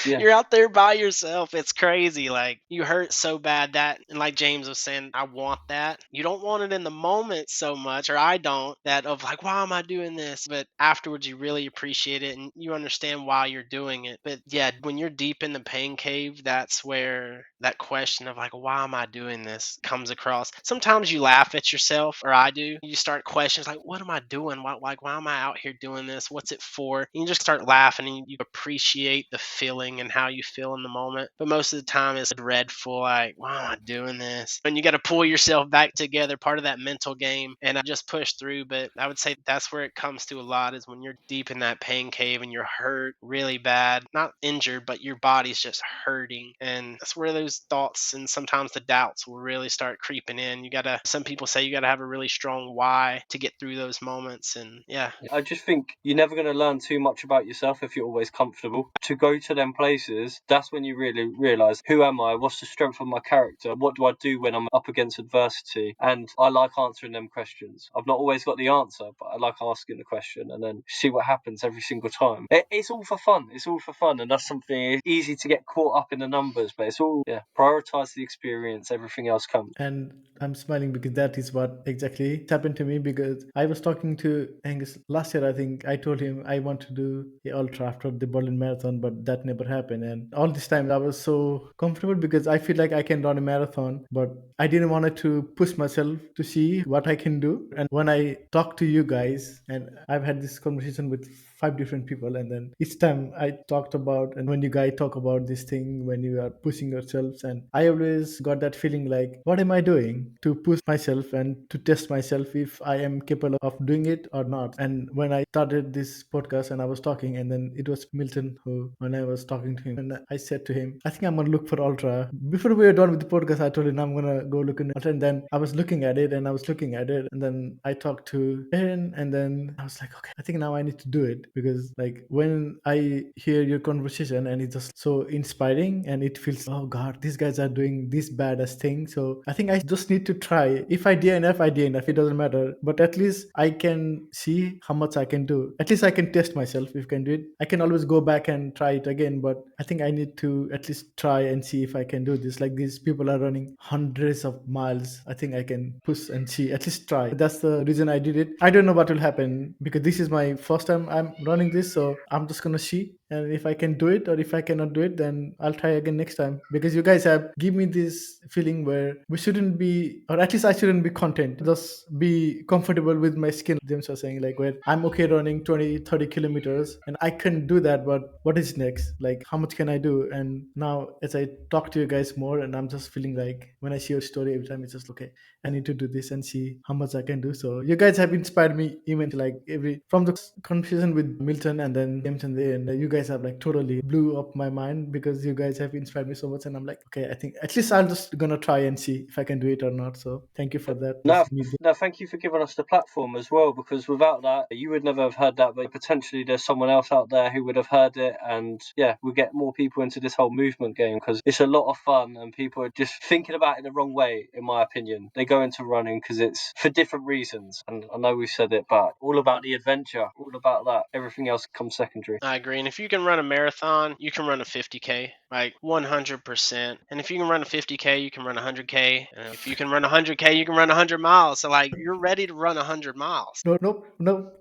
Yeah. you're out there by yourself. It's crazy. Like, you hurt so bad that, and like James was saying, I want that. You don't want it in the moment so much, or I don't, that of like, why am I doing this? But afterwards, you really appreciate it and you understand why you're doing it. But yeah, when you're deep in the pain cave, that's where that question of like, why am I doing this comes across. Sometimes you laugh at yourself, or I do. You start questions like, what am I doing? Why am I out here doing this? What's it for? And you just start laughing and you appreciate the feeling and how you feel in the moment. But most of the time it's dreadful, like, why am I doing this? And you got to pull yourself back together, part of that mental game, and I just push through. But I would say that's where it comes to a lot, is when you're deep in that pain cave and you're hurt really bad, not injured, but your body's just hurting. And that's where those thoughts and sometimes the doubts will really start creeping in. Some people say you got to have a really strong why to get through those moments. And yeah. I just think you're never going to learn too much about yourself if you're always comfortable. To go to them places, that's when you really realise, who am I? What's the strength of my character? What do I do when I'm up against adversity? And I like answering them questions. I've not always got the answer, but I like asking the question and then see what happens every single time. It's all for fun. It's all for fun. And that's something easy to get caught up in the numbers, but it's all, prioritise the experience. Everything else comes. And I'm smiling because that is what exactly happened to me, because I was talking to Angus last year. I think I told him I want to do the ultra after the Berlin Marathon, but that never happened. And all this time I was so comfortable because I feel like I can run a marathon, but I didn't want to push myself to see what I can do. And when I talk to you guys, and I've had this conversation with 5 different people, and then each time I talked about, and when you guys talk about this thing, when you are pushing yourselves, and I always got that feeling like, what am I doing to push myself and to test myself if I am capable of doing it or not? And when I started this podcast and I was talking, and then it was Milton who, when I was talking to him, and I said to him, I think I'm gonna look for Ultra. Before we were done with the podcast, I told him I'm gonna go look in Ultra, and then I was looking at it, and I was looking at it, and then I talked to Aaron, and then I was like, okay, I think now I need to do it, because like when I hear your conversation and it's just so inspiring, and it feels, oh god, these guys are doing this badass thing. So I think I just need to try. If I DNF, I DNF. It doesn't matter. But at least I can see how much I can do. At least I can test myself if I can do it. I can always go back and try it again. But I think I need to at least try and see if I can do this. Like these people are running hundreds of miles. I think I can push and see. At least try. That's the reason I did it. I don't know what will happen because this is my first time I'm running this. So I'm just gonna see. And if I can do it, or if I cannot do it, then I'll try again next time. Because you guys have give me this feeling where we shouldn't be, or at least I shouldn't be content. Just be comfortable with my skin. James was saying like, where I'm okay running 20, 30 kilometers and I can do that, but what is next? Like, how much can I do? And now as I talk to you guys more, and I'm just feeling like when I see your story every time, it's just okay, I need to do this and see how much I can do. So you guys have inspired me even like every from the conversation with Milton and then James and you guys have like totally blew up my mind, because you guys have inspired me so much, and I'm like, okay, I think at least I'll just gonna try and see if I can do it or not. So thank you for that. No, no, thank you for giving us the platform as well, because without that, you would never have heard that, but potentially there's someone else out there who would have heard it, and yeah, we'll get more people into this whole movement game, because it's a lot of fun, and people are just thinking about it the wrong way, in my opinion. They go into running because it's for different reasons, and I know we've said it, but all about the adventure, all about that. Everything else comes secondary. I agree. And if you can run a marathon, you can run a 50K, like 100%. And if you can run a 50K, you can run 100K. And if you can run 100K, you can run 100 miles. So, like, you're ready to run 100 miles. No,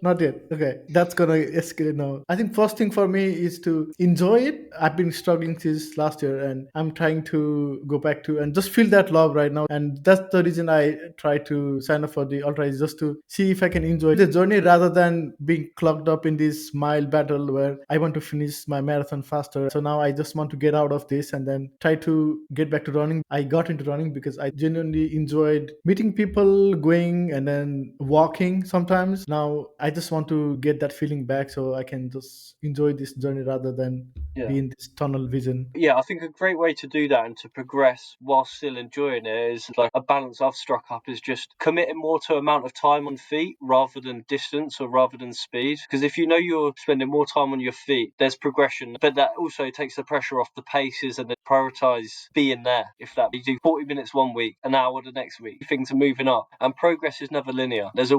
not yet. Okay, that's gonna escalate now. I think first thing for me is to enjoy it. I've been struggling since last year, and I'm trying to go back to and just feel that love right now. And that's the reason I try to sign up for the ultra, is just to see if I can enjoy the journey rather than being clogged up in this mile battle where I want to finish my marathon faster. So now I just want to get out of this and then try to get back to running. I got into running because I genuinely enjoyed meeting people, going and then walking sometimes. Now I just want to get that feeling back so I can just enjoy this journey rather than be in this tunnel vision. Yeah, I think a great way to do that and to progress while still enjoying it is like a balance I've struck up is just committing more to amount of time on feet rather than distance or rather than speed. Because if you know you're spending more time on your feet, there's progression, but that also takes the pressure off the paces and then prioritize being there. If that you do 40 minutes one week, an hour the next week, things are moving up, and progress is never linear. There's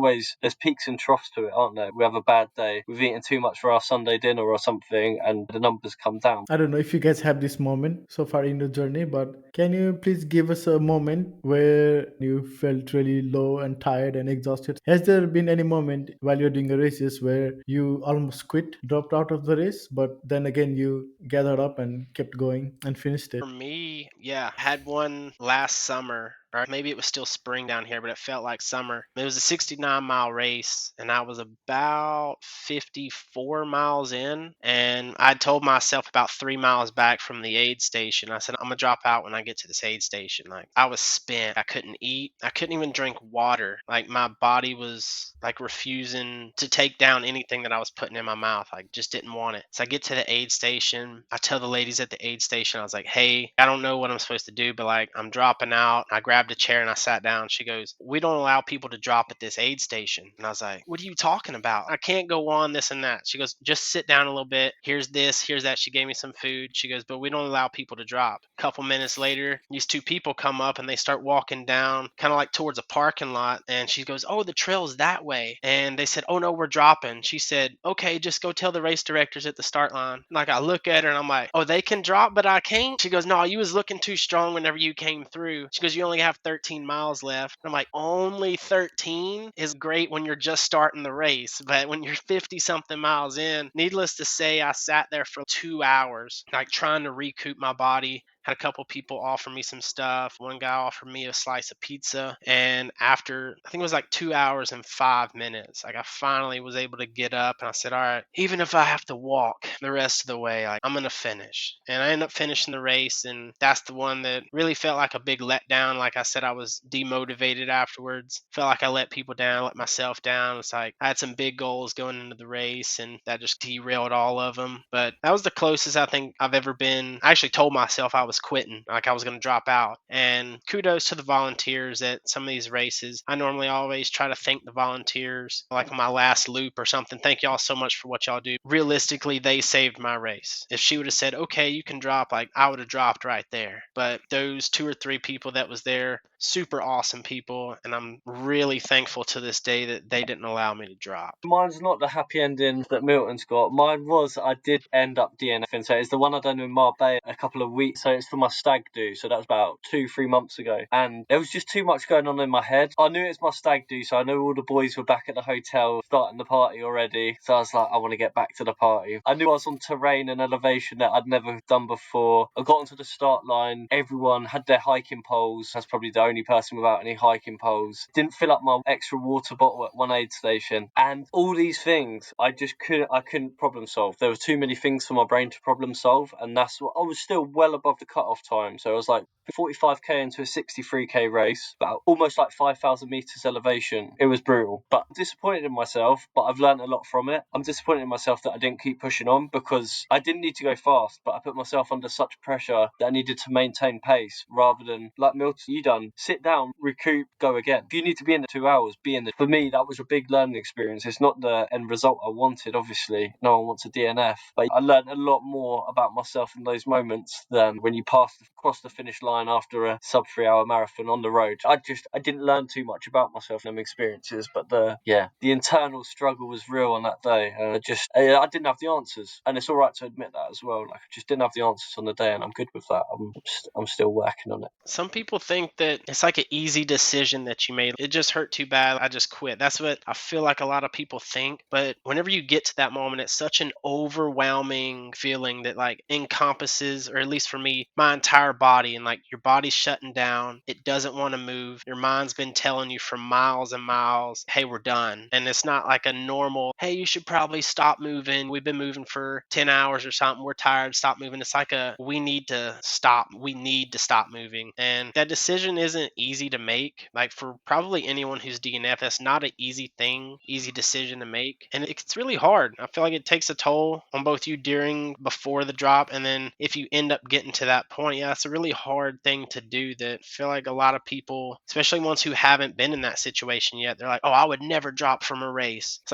peaks and troughs to it, aren't there? We have a bad day, we've eaten too much for our Sunday dinner or something, and the numbers come down. I don't know if you guys have this moment so far in the journey, but can you please give us a moment where you felt really low and tired and exhausted? Has there been any moment while you're doing a races where you almost quit, dropped out of the race, but then again you gathered up and kept going and finished it? For me, yeah, I had one last summer, or maybe it was still spring down here, but it felt like summer. It was a 69-mile race, and I was about 54 miles in, and I told myself about 3 miles back from the aid station, I said, I'm gonna drop out when I get to this aid station. Like, I was spent. I couldn't eat. I couldn't even drink water. Like, my body was like refusing to take down anything that I was putting in my mouth. I just didn't want it. So I get to the aid station. I tell the ladies at the aid station, I was like, hey, I don't know what I'm supposed to do, but like, I'm dropping out. I grabbed a chair and I sat down. She goes, we don't allow people to drop at this aid station. And I was like, what are you talking about? I can't go on this and that. She goes, just sit down a little bit. Here's this, here's that. She gave me some food. She goes, but we don't allow people to drop. A couple minutes later, these two people come up and they start walking down kind of like towards a parking lot. And she goes, oh, the trail's that way. And they said, oh no, we're dropping. She said, okay, just go tell the race directors at the start line. Like, I look at her and I'm like, oh, they can drop, but I can't? She goes, no, you was looking too strong whenever you came through. She goes, you only have 13 miles left. And I'm like, only 13 is great when you're just starting the race, but when you're 50 something miles in, needless to say, I sat there for 2 hours, like trying to recoup my body. Had a couple people offer me some stuff. One guy offered me a slice of pizza. And after, I think it was like 2 hours and 5 minutes, like I finally was able to get up and I said, all right, even if I have to walk the rest of the way, like I'm going to finish. And I ended up finishing the race. And that's the one that really felt like a big letdown. Like I said, I was demotivated afterwards. Felt like I let people down, let myself down. It's like I had some big goals going into the race and that just derailed all of them. But that was the closest I think I've ever been. I actually told myself I was quitting, like I was going to drop out. And kudos to the volunteers at some of these races. I normally always try to thank the volunteers, like on my last loop or something. Thank y'all so much for what y'all do. Realistically, they saved my race. If she would have said, okay, you can drop, like I would have dropped right there. But those 2 or 3 people that was there, super awesome people. And I'm really thankful to this day that they didn't allow me to drop. Mine's not the happy ending that Milton's got. Mine was, I did end up DNFing. So it's the one I done in Marbella a couple of weeks. So it's for my stag do. So that was about 2-3 months ago. And there was just too much going on in my head. I knew it was my stag do. So I know all the boys were back at the hotel starting the party already. So I was like, I want to get back to the party. I knew I was on terrain and elevation that I'd never done before. I got onto the start line. Everyone had their hiking poles. That's probably the only person without any hiking poles. Didn't fill up my extra water bottle at one aid station. And all these things, I couldn't problem solve. There were too many things for my brain to problem solve. And that's what I was still well above the cutoff time. So I was like 45k into a 63k race, about almost like 5,000 meters elevation. It was brutal, but I'm disappointed in myself, but I've learned a lot from it. I'm disappointed in myself that I didn't keep pushing on because I didn't need to go fast, but I put myself under such pressure that I needed to maintain pace rather than, like Milton, you done, sit down, recoup, go again. If you need to be in the 2 hours, be in the. For me, that was a big learning experience. It's not the end result I wanted, obviously. No one wants a DNF, but I learned a lot more about myself in those moments than when you cross the finish line after a sub 3 hour marathon on the road. I didn't learn too much about myself in them experiences, but the internal struggle was real on that day. And I didn't have the answers, and it's all right to admit that as well. Like I just didn't have the answers on the day, and I'm good with that. I'm still working on it. Some people think that it's like an easy decision that you made. It just hurt too bad. I just quit. That's what I feel like a lot of people think. But whenever you get to that moment, it's such an overwhelming feeling that like encompasses, or at least for me, my entire body. And like your body's shutting down. It doesn't want to move. Your mind's been telling you for miles and miles, hey, we're done. And it's not like a normal, hey, you should probably stop moving. We've been moving for 10 hours or something. We're tired. Stop moving. It's like we need to stop. We need to stop moving. And that decision isn't easy to make. Like for probably anyone who's DNF, that's not an easy decision to make. And it's really hard. I feel like it takes a toll on both you before the drop. And then if you end up getting to that point, yeah, it's a really hard thing to do that I feel like a lot of people, especially ones who haven't been in that situation yet, they're like, oh, I would never drop from a race. It's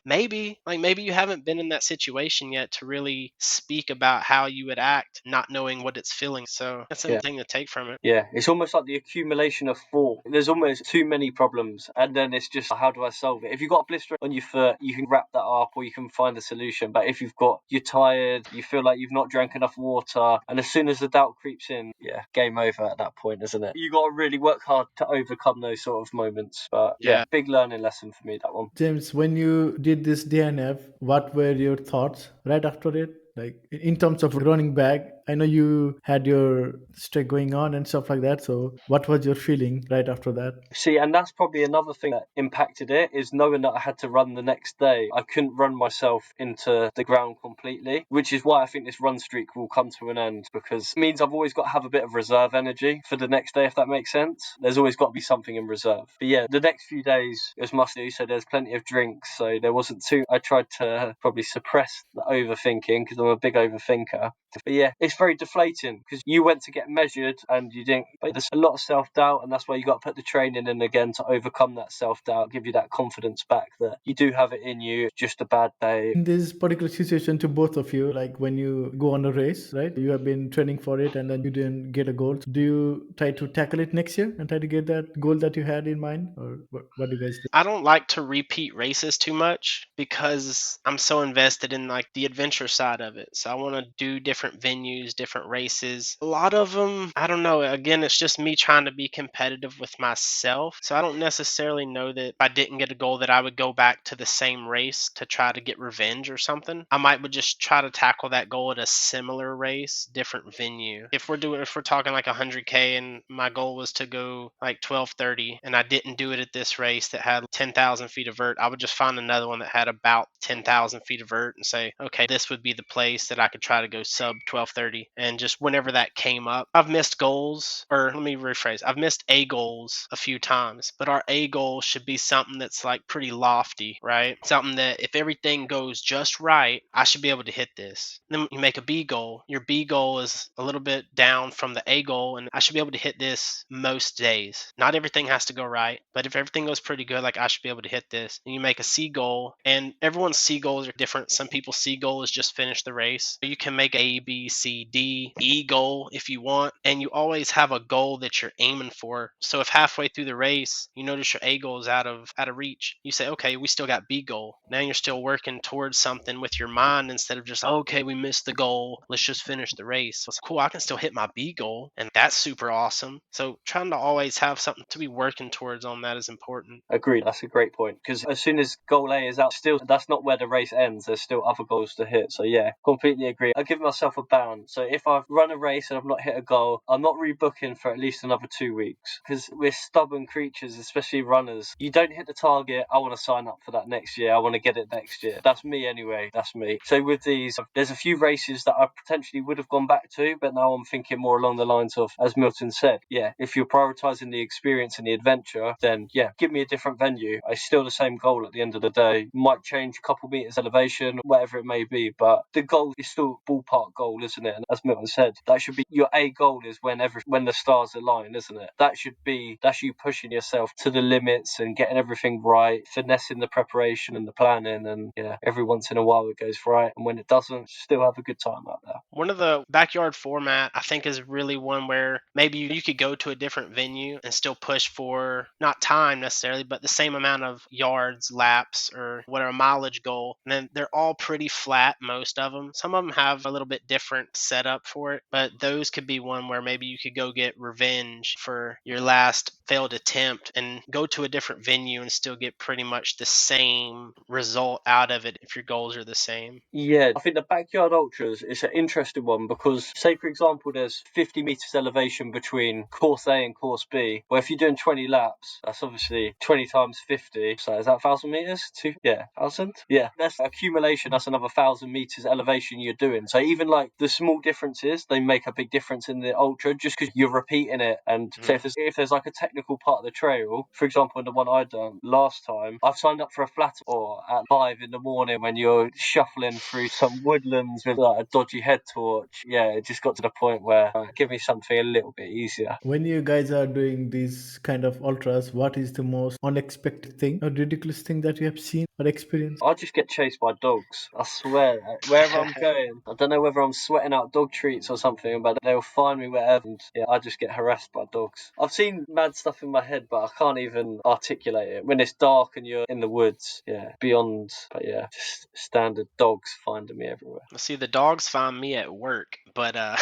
like maybe you haven't been in that situation yet to really speak about how you would act, not knowing what it's feeling. So that's something to take from it. Yeah, it's almost like the accumulation of thought. There's almost too many problems, and then it's just how do I solve it? If you've got a blister on your foot, you can wrap that up or you can find a solution. But if you're tired, you feel like you've not drank enough water, and as soon as the doubt creeps in, yeah, game over at that point, isn't it? You got to really work hard to overcome those sort of moments. But yeah, big learning lesson for me, that one. James, when you did this DNF, what were your thoughts right after it? Like in terms of running back, I know you had your streak going on and stuff like that. So what was your feeling right after that? See, and that's probably another thing that impacted it, is knowing that I had to run the next day. I couldn't run myself into the ground completely, which is why I think this run streak will come to an end, because it means I've always got to have a bit of reserve energy for the next day, if that makes sense. There's always got to be something in reserve. But yeah, the next few days it was must do, so there's plenty of drinks, so there wasn't too. I tried to probably suppress the overthinking because I'm a big overthinker. But yeah, it's very deflating because you went to get measured and you didn't. But there's a lot of self-doubt, and that's why you got to put the training in again to overcome that self-doubt, give you that confidence back that you do have it in you. It's just a bad day. In this particular situation, to both of you, like when you go on a race, right? You have been training for it and then you didn't get a goal. Do you try to tackle it next year and try to get that goal that you had in mind, or what do you guys do? I don't like to repeat races too much because I'm so invested in like the adventure side of it. So I want to do different venues, venues, different races. A lot of them, I don't know. Again, it's just me trying to be competitive with myself. So I don't necessarily know that if I didn't get a goal that I would go back to the same race to try to get revenge or something. I might would just try to tackle that goal at a similar race, different venue. If we're talking like 100K and my goal was to go like 12:30 and I didn't do it at this race that had 10,000 feet of vert, I would just find another one that had about 10,000 feet of vert and say, okay, this would be the place that I could try to go sub 12:30. And just whenever that came up, I've missed goals, or let me rephrase, I've missed A goals a few times, but our A goal should be something that's like pretty lofty, right? Something that if everything goes just right, I should be able to hit this. Then you make a B goal. Your B goal is a little bit down from the A goal, and I should be able to hit this most days. Not everything has to go right, but if everything goes pretty good, like I should be able to hit this. And you make a C goal, and everyone's C goals are different. Some people's C goal is just finish the race. You can make A, B, C, D, E goal if you want, and you always have a goal that you're aiming for. So if halfway through the race you notice your A goal is out of reach, you say, okay, we still got B goal. Now you're still working towards something with your mind instead of just, okay, we missed the goal, let's just finish the race. So it's cool, I can still hit my B goal, and that's super awesome. So trying to always have something to be working towards on that is important. Agreed. That's a great point, because as soon as goal A is out, still that's not where the race ends. There's still other goals to hit. So yeah, completely agree. I give myself a bound. So if I've run a race and I've not hit a goal, I'm not rebooking for at least another 2 weeks, because we're stubborn creatures, especially runners. You don't hit the target, I want to sign up for that next year. I want to get it next year. That's me anyway. That's me. So with these, there's a few races that I potentially would have gone back to, but now I'm thinking more along the lines of, as Milton said, yeah, if you're prioritizing the experience and the adventure, then yeah, give me a different venue. It's still the same goal at the end of the day. Might change a couple meters elevation, whatever it may be, but the goal is still a ballpark goal, isn't it? And as Milton said, that should be your A goal, is when the stars align, isn't it? That's you pushing yourself to the limits and getting everything right, finessing the preparation and the planning, and yeah, every once in a while it goes right, and when it doesn't, still have a good time out there. One of the backyard format I think is really one where maybe you could go to a different venue and still push for not time necessarily, but the same amount of yards, laps, or whatever mileage goal. And then they're all pretty flat, most of them. Some of them have a little bit different setup for it, but those could be one where maybe you could go get revenge for your last failed attempt and go to a different venue and still get pretty much the same result out of it if your goals are the same. Yeah, I think the backyard ultras is an interesting one, because say for example there's 50 meters elevation between course A and course B. Well, if you're doing 20 laps, that's obviously 20 times 50. So is that 1,000 meters? 1,000? Yeah, that's accumulation. That's another 1,000 meters elevation you're doing. So even like the small differences, they make a big difference in the ultra, just because you're repeating it. And so if there's like a technical part of the trail, for example, in the one I done last time, I've signed up for a flat or at 5 in the morning when you're shuffling through some woodlands with like a dodgy head torch. Yeah, it just got to the point where give me something a little bit easier. When you guys are doing these kind of ultras, what is the most unexpected thing or ridiculous thing that you have seen or experienced? I just get chased by dogs. I swear. Wherever I'm going, I don't know whether I'm sweating out dog treats or something, but they'll find me wherever, and yeah, I just get harassed by dogs. I've seen mad stuff in my head, but I can't even articulate it. When it's dark and you're in the woods, yeah, beyond, but yeah, just standard dogs finding me everywhere. See, the dogs find me at work, but I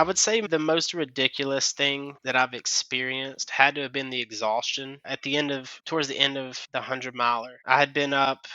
would say the most ridiculous thing that I've experienced had to have been the exhaustion towards the end of the 100 miler. I had been up,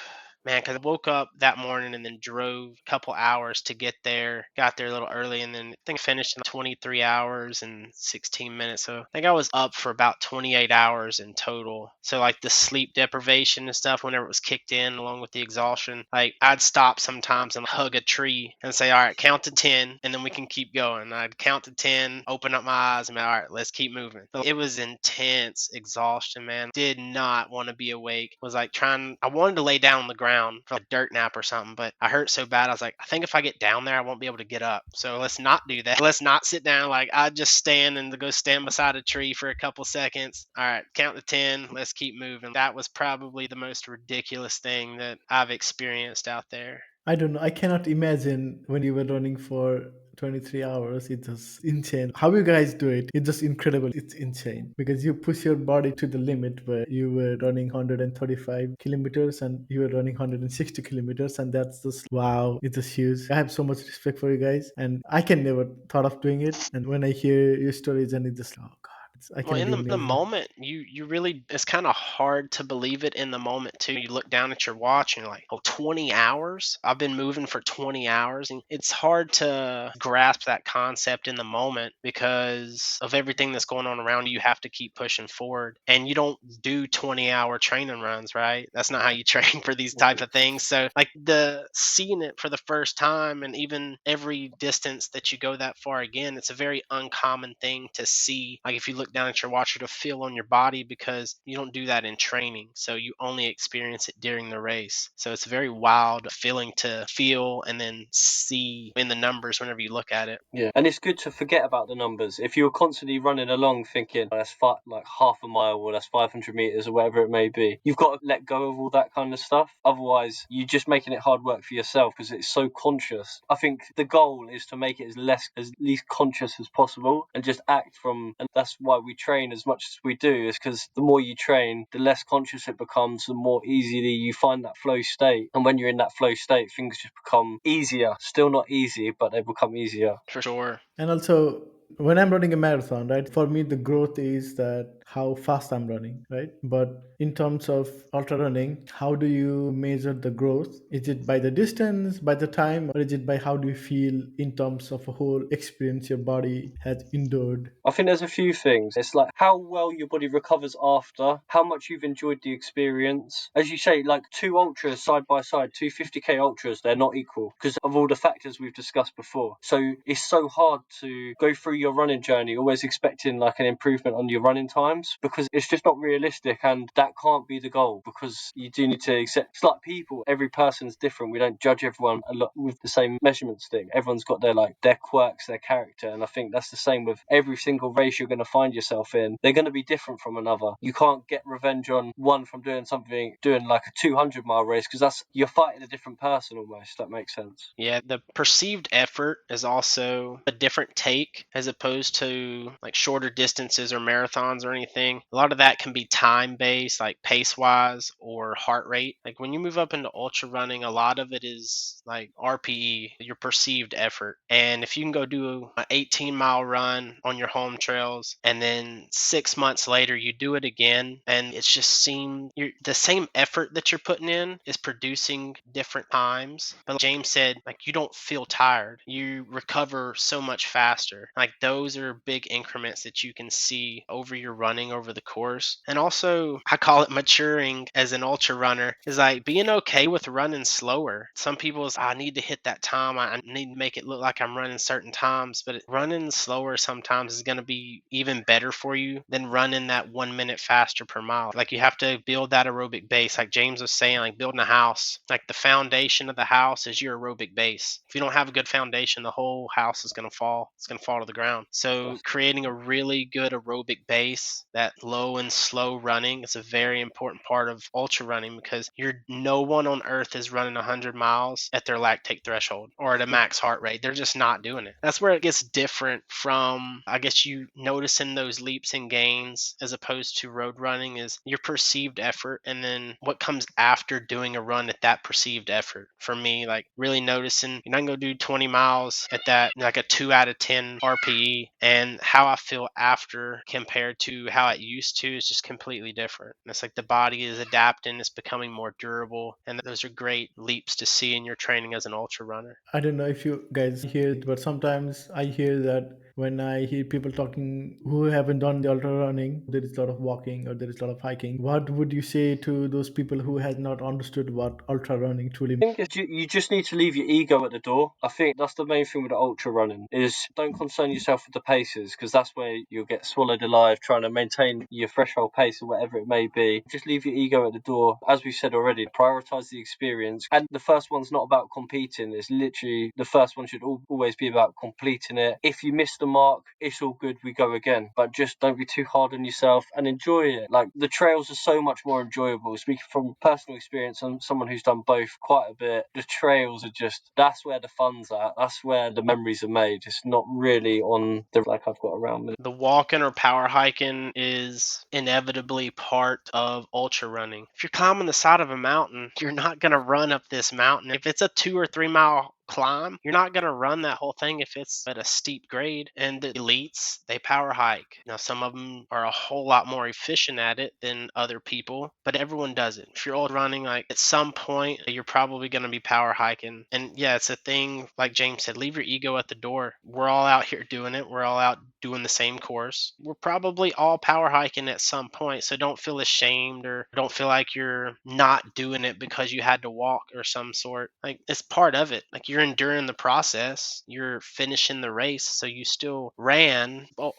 man, because I woke up that morning and then drove a couple hours to get there. Got there a little early, and then I think I finished in 23 hours and 16 minutes. So I think I was up for about 28 hours in total. So like the sleep deprivation and stuff, whenever it was kicked in along with the exhaustion, like I'd stop sometimes and hug a tree and say, all right, count to 10 and then we can keep going. I'd count to 10, open up my eyes and be, all right, let's keep moving. So it was intense exhaustion, man. Did not want to be awake. Was like I wanted to lay down on the ground for a dirt nap or something, but I hurt so bad I was like, I think if I get down there I won't be able to get up, so let's not do that. Let's not sit down. Like I just stand and go stand beside a tree for a couple seconds. All right, count to 10, let's keep moving. That was probably the most ridiculous thing that I've experienced out there. I don't know. I cannot imagine when you were running for 23 hours. It's just insane. How you guys do it? It's just incredible. It's insane because you push your body to the limit where you were running 135 kilometers and you were running 160 kilometers, and that's just wow. It's just huge. I have so much respect for you guys, and I can never thought of doing it. And when I hear your stories, and it just oh god, I Well, cannot in the, even the imagine. moment, you really, it's kind of hard to believe it in the moment too. You look down at your watch and you're like, oh, 20 hours? I've been moving for 20 hours. And it's hard to grasp that concept in the moment because of everything that's going on around you. You have to keep pushing forward. And you don't do 20-hour training runs, right? That's not how you train for these type of things. So like the seeing it for the first time and even every distance that you go that far again, it's a very uncommon thing to see. Like if you look down at your watch or to feel on your body because you don't do that in training. So you only experience it during the race. So it's a very wild feeling to feel and then see in the numbers whenever you look at it. Yeah, and it's good to forget about the numbers. If you're constantly running along thinking that's like half a mile or that's 500 meters or whatever it may be, you've got to let go of all that kind of stuff. Otherwise, you're just making it hard work for yourself because it's so conscious. I think the goal is to make it as least conscious as possible and just act from. And that's why we train as much as we do. Is because the more you train, the less conscious it becomes, the more easily you find that flow state. And when you're in that flow state, things just become easier. Still not easy, but they become easier. For sure. And also, when I'm running a marathon, right, for me, the growth is that how fast I'm running, right? But in terms of ultra running, how do you measure the growth? Is it by the distance, by the time, or is it by how do you feel in terms of a whole experience your body has endured? I think there's a few things. It's like how well your body recovers after, how much you've enjoyed the experience. As you say, like two ultras side by side, two 50k ultras, they're not equal because of all the factors we've discussed before. So it's so hard to go through your running journey always expecting like an improvement on your running times because it's just not realistic, and that can't be the goal because you do need to accept. It's like people, every person's different. We don't judge everyone a lot with the same measurement stick. Everyone's got their quirks, their character, and I think that's the same with every single race you're going to find yourself in. They're going to be different from another. You can't get revenge on one from doing like a 200-mile race because you're fighting a different person almost. That makes sense. Yeah, the perceived effort is also a different take as opposed to like shorter distances or marathons or anything. A lot of that can be time based, like pace wise or heart rate. Like when you move up into ultra running, a lot of it is like RPE, your perceived effort. And if you can go do an 18-mile run on your home trails and then 6 months later you do it again and it's just the same effort that you're putting in is producing different times. But like James said, like you don't feel tired. You recover so much faster. Like those are big increments that you can see over your running over the course. And also I call it maturing as an ultra runner is like being okay with running slower. Some people's I need to hit that time. I need to make it look like I'm running certain times, but running slower sometimes is going to be even better for you than running that 1 minute faster per mile. Like you have to build that aerobic base. Like James was saying, like building a house, like the foundation of the house is your aerobic base. If you don't have a good foundation, the whole house is going to fall. It's going to fall to the ground. So creating a really good aerobic base, that low and slow running is a very important part of ultra running because no one on earth is running 100 miles at their lactate threshold or at a max heart rate. They're just not doing it. That's where it gets different from, I guess, you noticing those leaps and gains as opposed to road running is your perceived effort and then what comes after doing a run at that perceived effort. For me, like really noticing you're not gonna go do 20 miles at that like a 2 out of 10 RPE, and how I feel after compared to how it used to is just completely different. And it's like the body is adapting, it's becoming more durable, and those are great leaps to see in your training as an ultra runner. I don't know if you guys hear it, but sometimes I hear that when I hear people talking who haven't done the ultra running, there is a lot of walking or there is a lot of hiking. What would you say to those people who has not understood what ultra running truly I think you just need to leave your ego at the door. I think that's the main thing with the ultra running is don't concern yourself with the paces because that's where you'll get swallowed alive trying to maintain your threshold pace or whatever it may be. Just leave your ego at the door. As we said already, prioritize the experience. And the first one's not about competing. It's literally the first one should always be about completing it. If you miss the mark, it's all good, we go again. But just don't be too hard on yourself and enjoy it. Like, the trails are so much more enjoyable. Speaking from personal experience, I'm someone who's done both quite a bit. The trails are just, that's where the fun's at. That's where the memories are made. It's not really on the like I've got around me. The walking or power hiking is inevitably part of ultra running. If you're climbing the side of a mountain, you're not going to run up this mountain. If it's a 2 or 3 mile climb, you're not going to run that whole thing if it's at a steep grade. And the elites, they power hike. Now, some of them are a whole lot more efficient at it than other people, but everyone does it. If you're old running, like, at some point, you're probably going to be power hiking. And yeah, it's a thing, like James said, leave your ego at the door. We're all out here doing it. We're all out doing the same course. We're probably all power hiking at some point, so don't feel ashamed or don't feel like you're not doing it because you had to walk or some sort. Like, it's part of it. Like, you're enduring the process, you're finishing the race, so you still ran. Well,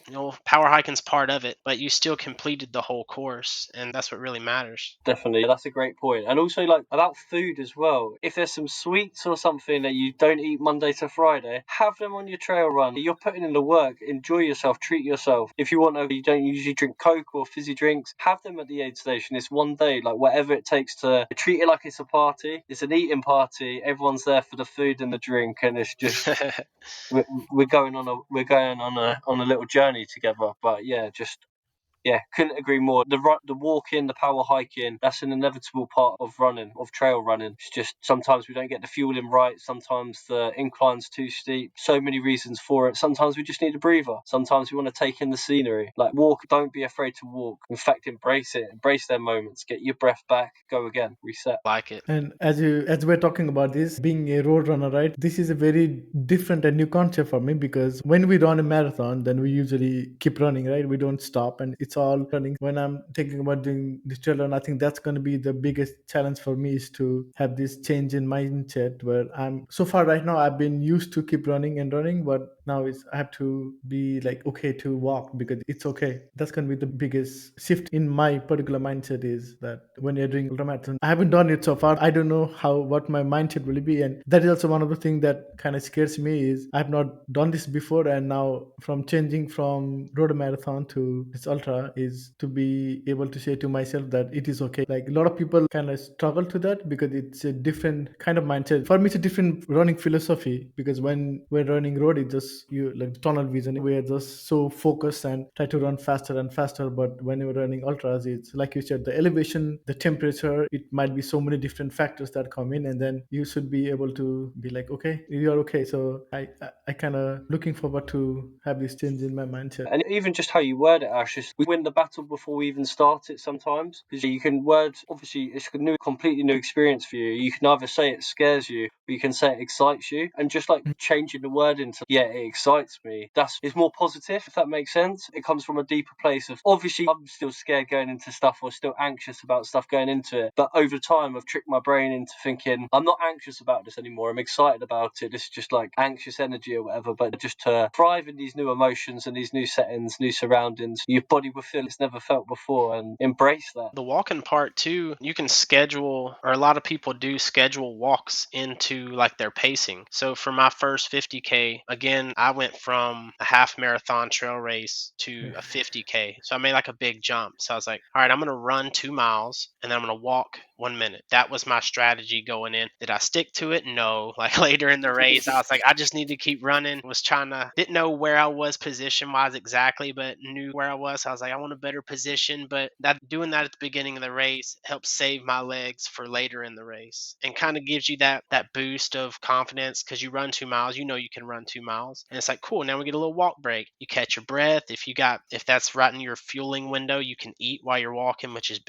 power hiking's part of it, but you still completed the whole course, and that's what really matters. Definitely, that's a great point. And also, like, about food as well. If there's some sweets or something that you don't eat Monday to Friday, have them on your trail run. You're putting in the work. Enjoy yourself. Treat yourself. If you don't usually drink Coke or fizzy drinks, have them at the aid station. It's one day, like, whatever it takes to treat it like it's a party. It's an eating party. Everyone's there for the food and the drink, and it's just we're going on a little journey together. But yeah, couldn't agree more. The walking, the power hiking, that's an inevitable part of running, of trail running. It's just sometimes we don't get the fueling right. Sometimes the incline's too steep. So many reasons for it. Sometimes we just need a breather. Sometimes we want to take in the scenery. Like, walk, don't be afraid to walk. In fact, embrace it. Embrace their moments. Get your breath back. Go again. Reset. Like it. And as we're talking about this, being a road runner, right? This is a very different and new concept for me, because when we run a marathon, then we usually keep running, right? We don't stop, and it's all running. When I'm thinking about doing this trail run, I think that's going to be the biggest challenge for me, is to have this change in mindset, where I'm so far right now, I've been used to keep running and running, but now I have to be like, okay to walk, because it's okay. That's going to be the biggest shift in my particular mindset, is that when you're doing ultramarathon, I haven't done it so far. I don't know what my mindset will be, and that is also one of the things that kind of scares me, is I've not done this before, and now from changing from road marathon to this ultra, is to be able to say to myself that it is okay. Like, a lot of people kind of struggle to that, because it's a different kind of mindset. For me, it's a different running philosophy, because when we're running road, it's just you, like tunnel vision. We're just so focused and try to run faster and faster. But when you're running ultras, it's like you said, the elevation, the temperature, it might be so many different factors that come in, and then you should be able to be like, okay, you're okay. So I kind of looking forward to have this change in my mindset. And even just how you word it, Ash, is we win the battle before we even start it sometimes. Because you can word, obviously, it's a completely new experience for you. You can either say it scares you, or you can say it excites you. And just like changing the word into, yeah, it excites me, it's more positive, if that makes sense. It comes from a deeper place of, obviously, I'm still scared going into stuff, or still anxious about stuff going into it. But over time, I've tricked my brain into thinking, I'm not anxious about this anymore. I'm excited about it. This is just like anxious energy or whatever. But just to thrive in these new emotions and these new settings, new surroundings, your body will feel it's never felt before, and embrace that. The walking part too, you can schedule, or a lot of people do schedule walks into like their pacing. So for my first 50K, again, I went from a half marathon trail race to a 50K. So I made like a big jump. So I was like, all right, I'm going to run 2 miles and then I'm going to walk 1 minute. That was my strategy going in. Did I stick to it? No. Like, later in the race, I was like, I just need to keep running. Didn't know where I was position wise exactly, but knew where I was. So I was like, I want a better position. But doing that at the beginning of the race helps save my legs for later in the race, and kind of gives you that boost of confidence, because you run 2 miles, you can run 2 miles, and it's like, cool, now we get a little walk break. You catch your breath. If that's right in your fueling window, you can eat while you're walking, which is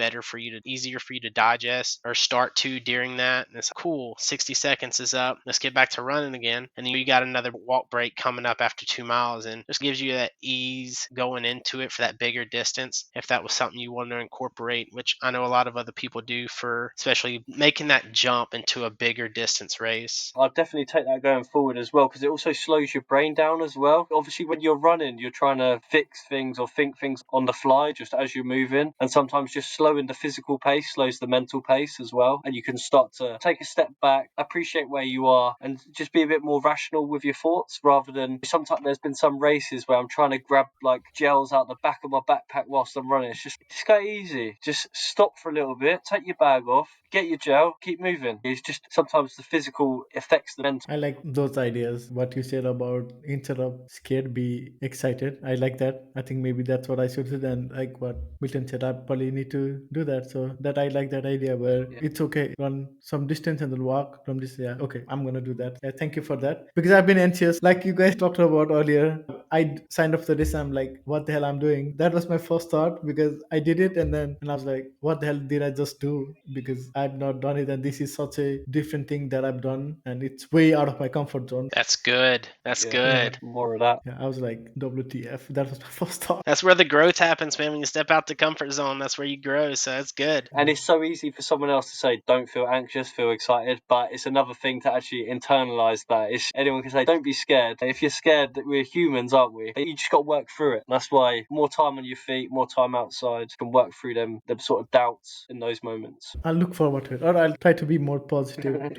easier for you to digest or start to during that. And it's like, cool, 60 seconds is up. Let's get back to running again. And then you got another walk break coming up after 2 miles, and just gives you that ease going into it for that bigger distance. If that was something you want to incorporate, which I know a lot of other people do, for especially making that jump into a bigger distance race. I'll definitely take that going forward as well, because it also slows your brain down as well. Obviously, when you're running, you're trying to fix things or think things on the fly just as you're moving, and sometimes just slowing the physical pace slows the mental pace. pace as well, and you can start to take a step back, appreciate where you are, and just be a bit more rational with your thoughts, rather than sometimes there's been some races where I'm trying to grab like gels out the back of my backpack whilst I'm running. It's just go easy. Just stop for a little bit, take your bag off, get your gel, keep moving. It's just sometimes the physical affects the mental. I like those ideas. What you said about instead of scared, be excited. I like that. I think maybe that's what I should do. And like what Milton said, I probably need to do that. So that I like that idea where it's okay, run some distance and then walk from this. Yeah, okay, I'm gonna do that. Thank you for that. Because I've been anxious, like you guys talked about earlier. I signed up for this. I'm like, what the hell I'm doing? That was my first thought because I did it and I was like, what the hell did I just do? Because I've not done it and this is such a different thing that I've done and it's way out of my comfort zone. That's good. That's good. More of that. Yeah, I was like, WTF? That was my first thought. That's where the growth happens, man. When you step out the comfort zone, that's where you grow. So that's good. And it's so easy for someone else to say, don't feel anxious, feel excited. But it's another thing to actually internalize that. Anyone can say, don't be scared. If you're scared, we're humans, aren't we? You just got to work through it. And that's why more time on your feet, more time outside, you can work through them sort of doubts in those moments. I'll look forward to it, or I'll try to be more positive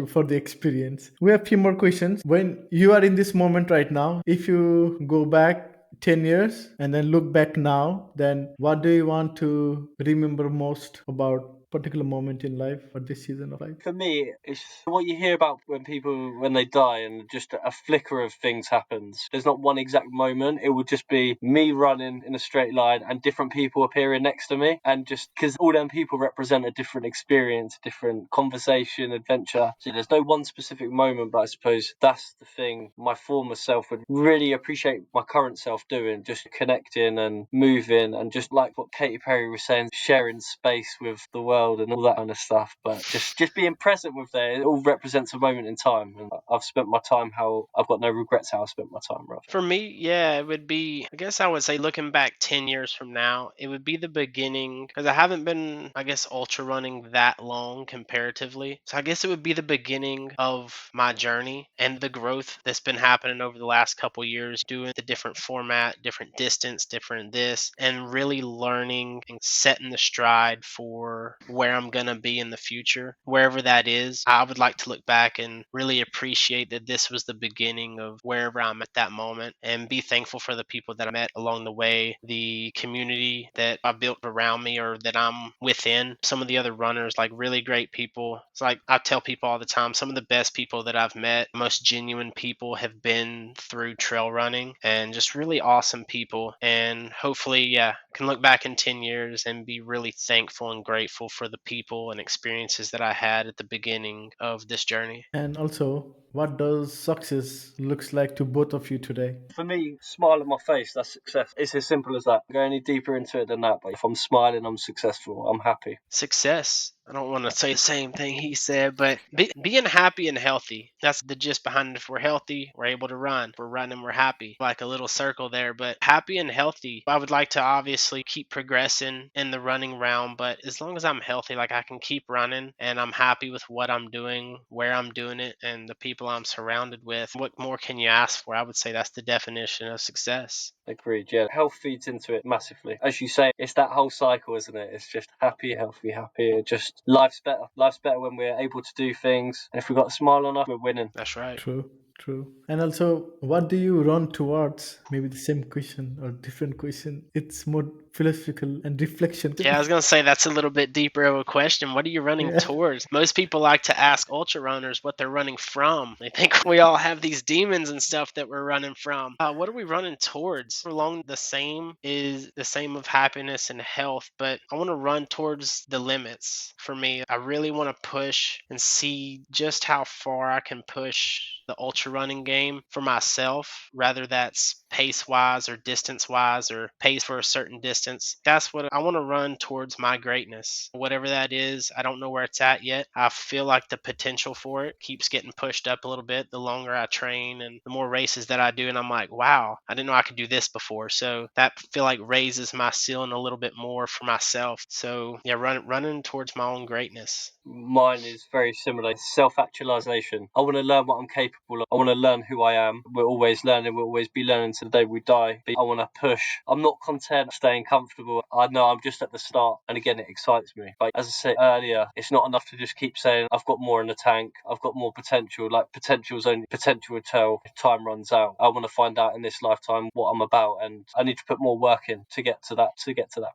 for the experience. We have a few more questions. When you are in this moment right now, if you go back 10 years and then look back now, then what do you want to remember most about particular moment in life or this season of life? For me, it's what you hear about when they die and just a flicker of things happens. There's not one exact moment. It would just be me running in a straight line and different people appearing next to me, and just because all them people represent a different experience, different conversation, adventure. So there's no one specific moment, but I suppose that's the thing my former self would really appreciate my current self doing, just connecting and moving, and just like what Katy Perry was saying, sharing space with the world and all that kind of stuff. But just being present with there, it all represents a moment in time, and I've spent my time how I've got no regrets how I spent my time, Rob. For me, yeah, it would be, I guess I would say looking back 10 years from now, it would be the beginning, because I haven't been, I guess, ultra running that long comparatively. So I guess it would be the beginning of my journey and the growth that's been happening over the last couple years, doing the different format, different distance, different this, and really learning and setting the stride for where I'm going to be in the future. Wherever that is, I would like to look back and really appreciate that this was the beginning of wherever I'm at that moment, and be thankful for the people that I met along the way, the community that I built around me or that I'm within, some of the other runners, like really great people. It's like I tell people all the time, some of the best people that I've met, most genuine people have been through trail running, and just really awesome people. And hopefully, yeah, can look back in 10 years and be really thankful and grateful for the people and experiences that I had at the beginning of this journey. And also, what does success looks like to both of you today? For me, smile on my face, that's success. It's as simple as that. Go any deeper into it than that, but if I'm smiling, I'm successful. I'm happy. Success. I don't want to say the same thing he said, but being happy and healthy. That's the gist behind it. If we're healthy, we're able to run. If we're running, we're happy. Like a little circle there, but happy and healthy. I would like to obviously keep progressing in the running realm, but as long as I'm healthy, like I can keep running and I'm happy with what I'm doing, where I'm doing it, and the people I'm surrounded with, what more can you ask for? I would say that's the definition of success. Agreed, yeah. Health feeds into it massively. As you say, it's that whole cycle, isn't it? It's just happy, healthy, happy. It just life's better. Life's better when we're able to do things. And if we've got a smile on us, we're winning. That's right. True, true. And also, what do you run towards? Maybe the same question or different question. It's more philosophical and reflection. Yeah, I was going to say that's a little bit deeper of a question. What are you running Yeah. towards? Most people like to ask ultra runners what they're running from. They think we all have these demons and stuff that we're running from. What are we running towards? Along the same is the same of happiness and health, but I want to run towards the limits. For me, I really want to push and see just how far I can push the ultra running game for myself, rather that's pace wise or distance wise or pace for a certain distance. That's what I want to run towards, my greatness. Whatever that is, I don't know where it's at yet. I feel like the potential for it keeps getting pushed up a little bit the longer I train and the more races that I do. And I'm like, wow, I didn't know I could do this before. So that feel like raises my ceiling a little bit more for myself. So yeah, running towards my own greatness. Mine is very similar. Self-actualization. I want to learn what I'm capable of. I want to learn who I am. We're always learning. We'll always be learning to the day we die. But I want to push. I'm not content staying comfortable. I know I'm just at the start, and again, it excites me. But as I said earlier, it's not enough to just keep saying I've got more in the tank, I've got more potential. Like, potential's only potential until time runs out. I want to find out in this lifetime what I'm about, and I need to put more work in to get to that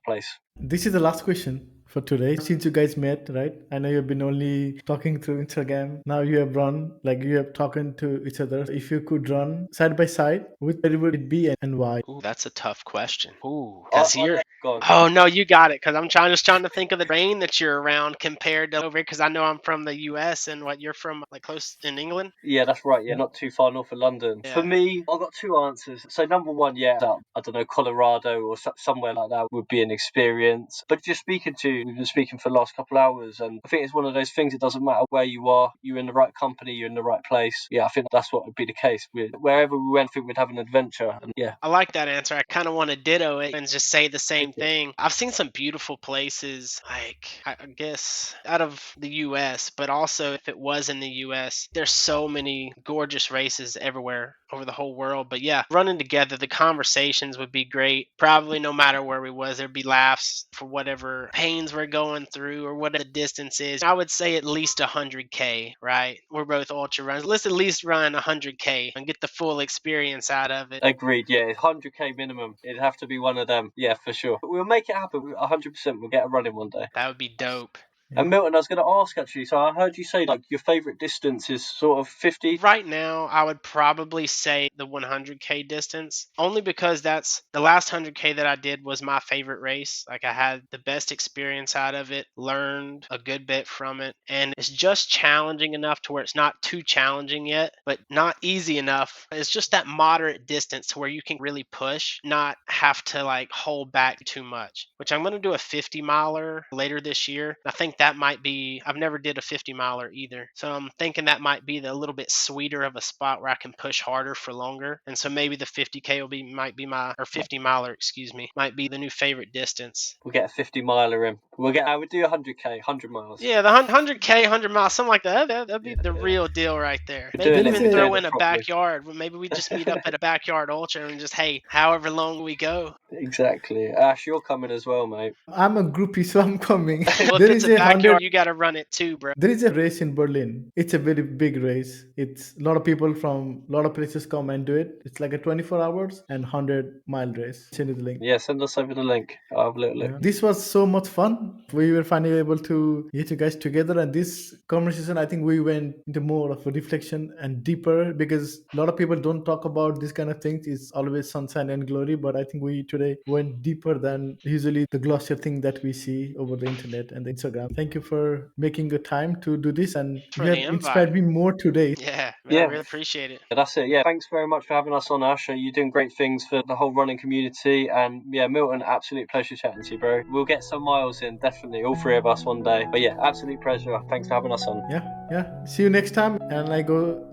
place. This is the last question for today. Since you guys met, right? I know you've been only talking through Instagram. Now you have run, like you have talking to each other. If you could run side by side, which would it be and why? Ooh, that's a tough question. Ooh, I, because I you're. let go. Oh no, you got it. Because I'm just trying to think of the rain that you're around compared to over here. Because I know I'm from the U.S. and what you're from, like close in England. Yeah, that's right. Yeah, not too far north of London. Yeah. For me, I've got two answers. So number one, yeah, I don't know, Colorado or somewhere like that would be an experience. But just speaking to you, we've been speaking for the last couple of hours, and I think it's one of those things. It doesn't matter where you are. You're in the right company. You're in the right place. Yeah, I think that's what would be the case. Wherever we went, I think we'd have an adventure. And yeah, I like that answer. I kind of want to ditto it and just say the same thing. I've seen some beautiful places, like I guess out of the US, but also if it was in the US, there's so many gorgeous races everywhere over the whole world. But yeah, running together, the conversations would be great. Probably no matter where we was, there'd be laughs for whatever pains we're going through or what the distance is. I would say at least 100K, right? We're both ultra runners. Let's at least run 100K and get the full experience out of it. agreed. Yeah, 100K minimum. It'd have to be one of them. Yeah, for sure. But we'll make it happen. 100%. We'll get a running one day. That would be dope. And Milton, I was going to ask actually. So I heard you say like your favourite distance is sort of 50. Right now, I would probably say the 100K distance, only because that's the last 100K that I did was my favorite race. Like, I had the best experience out of it, learned a good bit from it, and it's just challenging enough to where it's not too challenging yet, but not easy enough. It's just that moderate distance to where you can really push, not have to like hold back too much, which I'm going to do a 50 miler later this year. I think that might be, I've never did a 50 miler either. So I'm thinking that might be a little bit sweeter of a spot where I can push harder for longer. And so maybe the 50K might be or 50 miler, excuse me, might be the new favorite distance. We'll get a 50 miler in. I would do 100K, 100 miles. Yeah, the 100K, 100 miles, something like that. That'd be the real deal right there. We're Maybe doing even it throw in a properly. backyard. Maybe we just meet up at a backyard ultra and just, hey, however long we go. Exactly. Ash, you're coming as well, mate. I'm a groupie, so I'm coming. Well, There if it's is a a backyard, you got to run it too, bro. There is a race in Berlin. It's a very big race. It's a lot of people from a lot of places come and do it. It's like a 24 hours and 100-mile race. Send you the link. Yeah, send us over the link. I'll have a little look. Yeah. This was so much fun. We were finally able to get you guys together, and this conversation, I think we went into more of a reflection and deeper, because a lot of people don't talk about this kind of things. It's always sunshine and glory, but I think we today went deeper than usually the glossier thing that we see over the internet and the Instagram. Thank you for making the time to do this, and For you the have invite. inspired me more today. Yeah, Yeah. I really appreciate it. That's it. Yeah, thanks very much for having us on, Ash. You're doing great things for the whole running community. And yeah, Milton, absolute pleasure chatting to you, bro. We'll get some miles in, definitely, all three of us one day. But yeah, absolute pleasure. Thanks for having us on. Yeah. See you next time. And I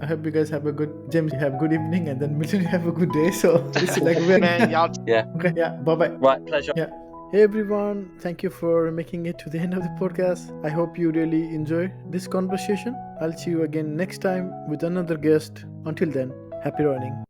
hope you guys have a good, James, you have a good evening, and then Milton, you have a good day. So this is like Man, y'all. Yeah. Okay, yeah, bye-bye. Right, pleasure. Yeah. Hey everyone, thank you for making it to the end of the podcast. I hope you really enjoy this conversation. I'll see you again next time with another guest. Until then, happy running.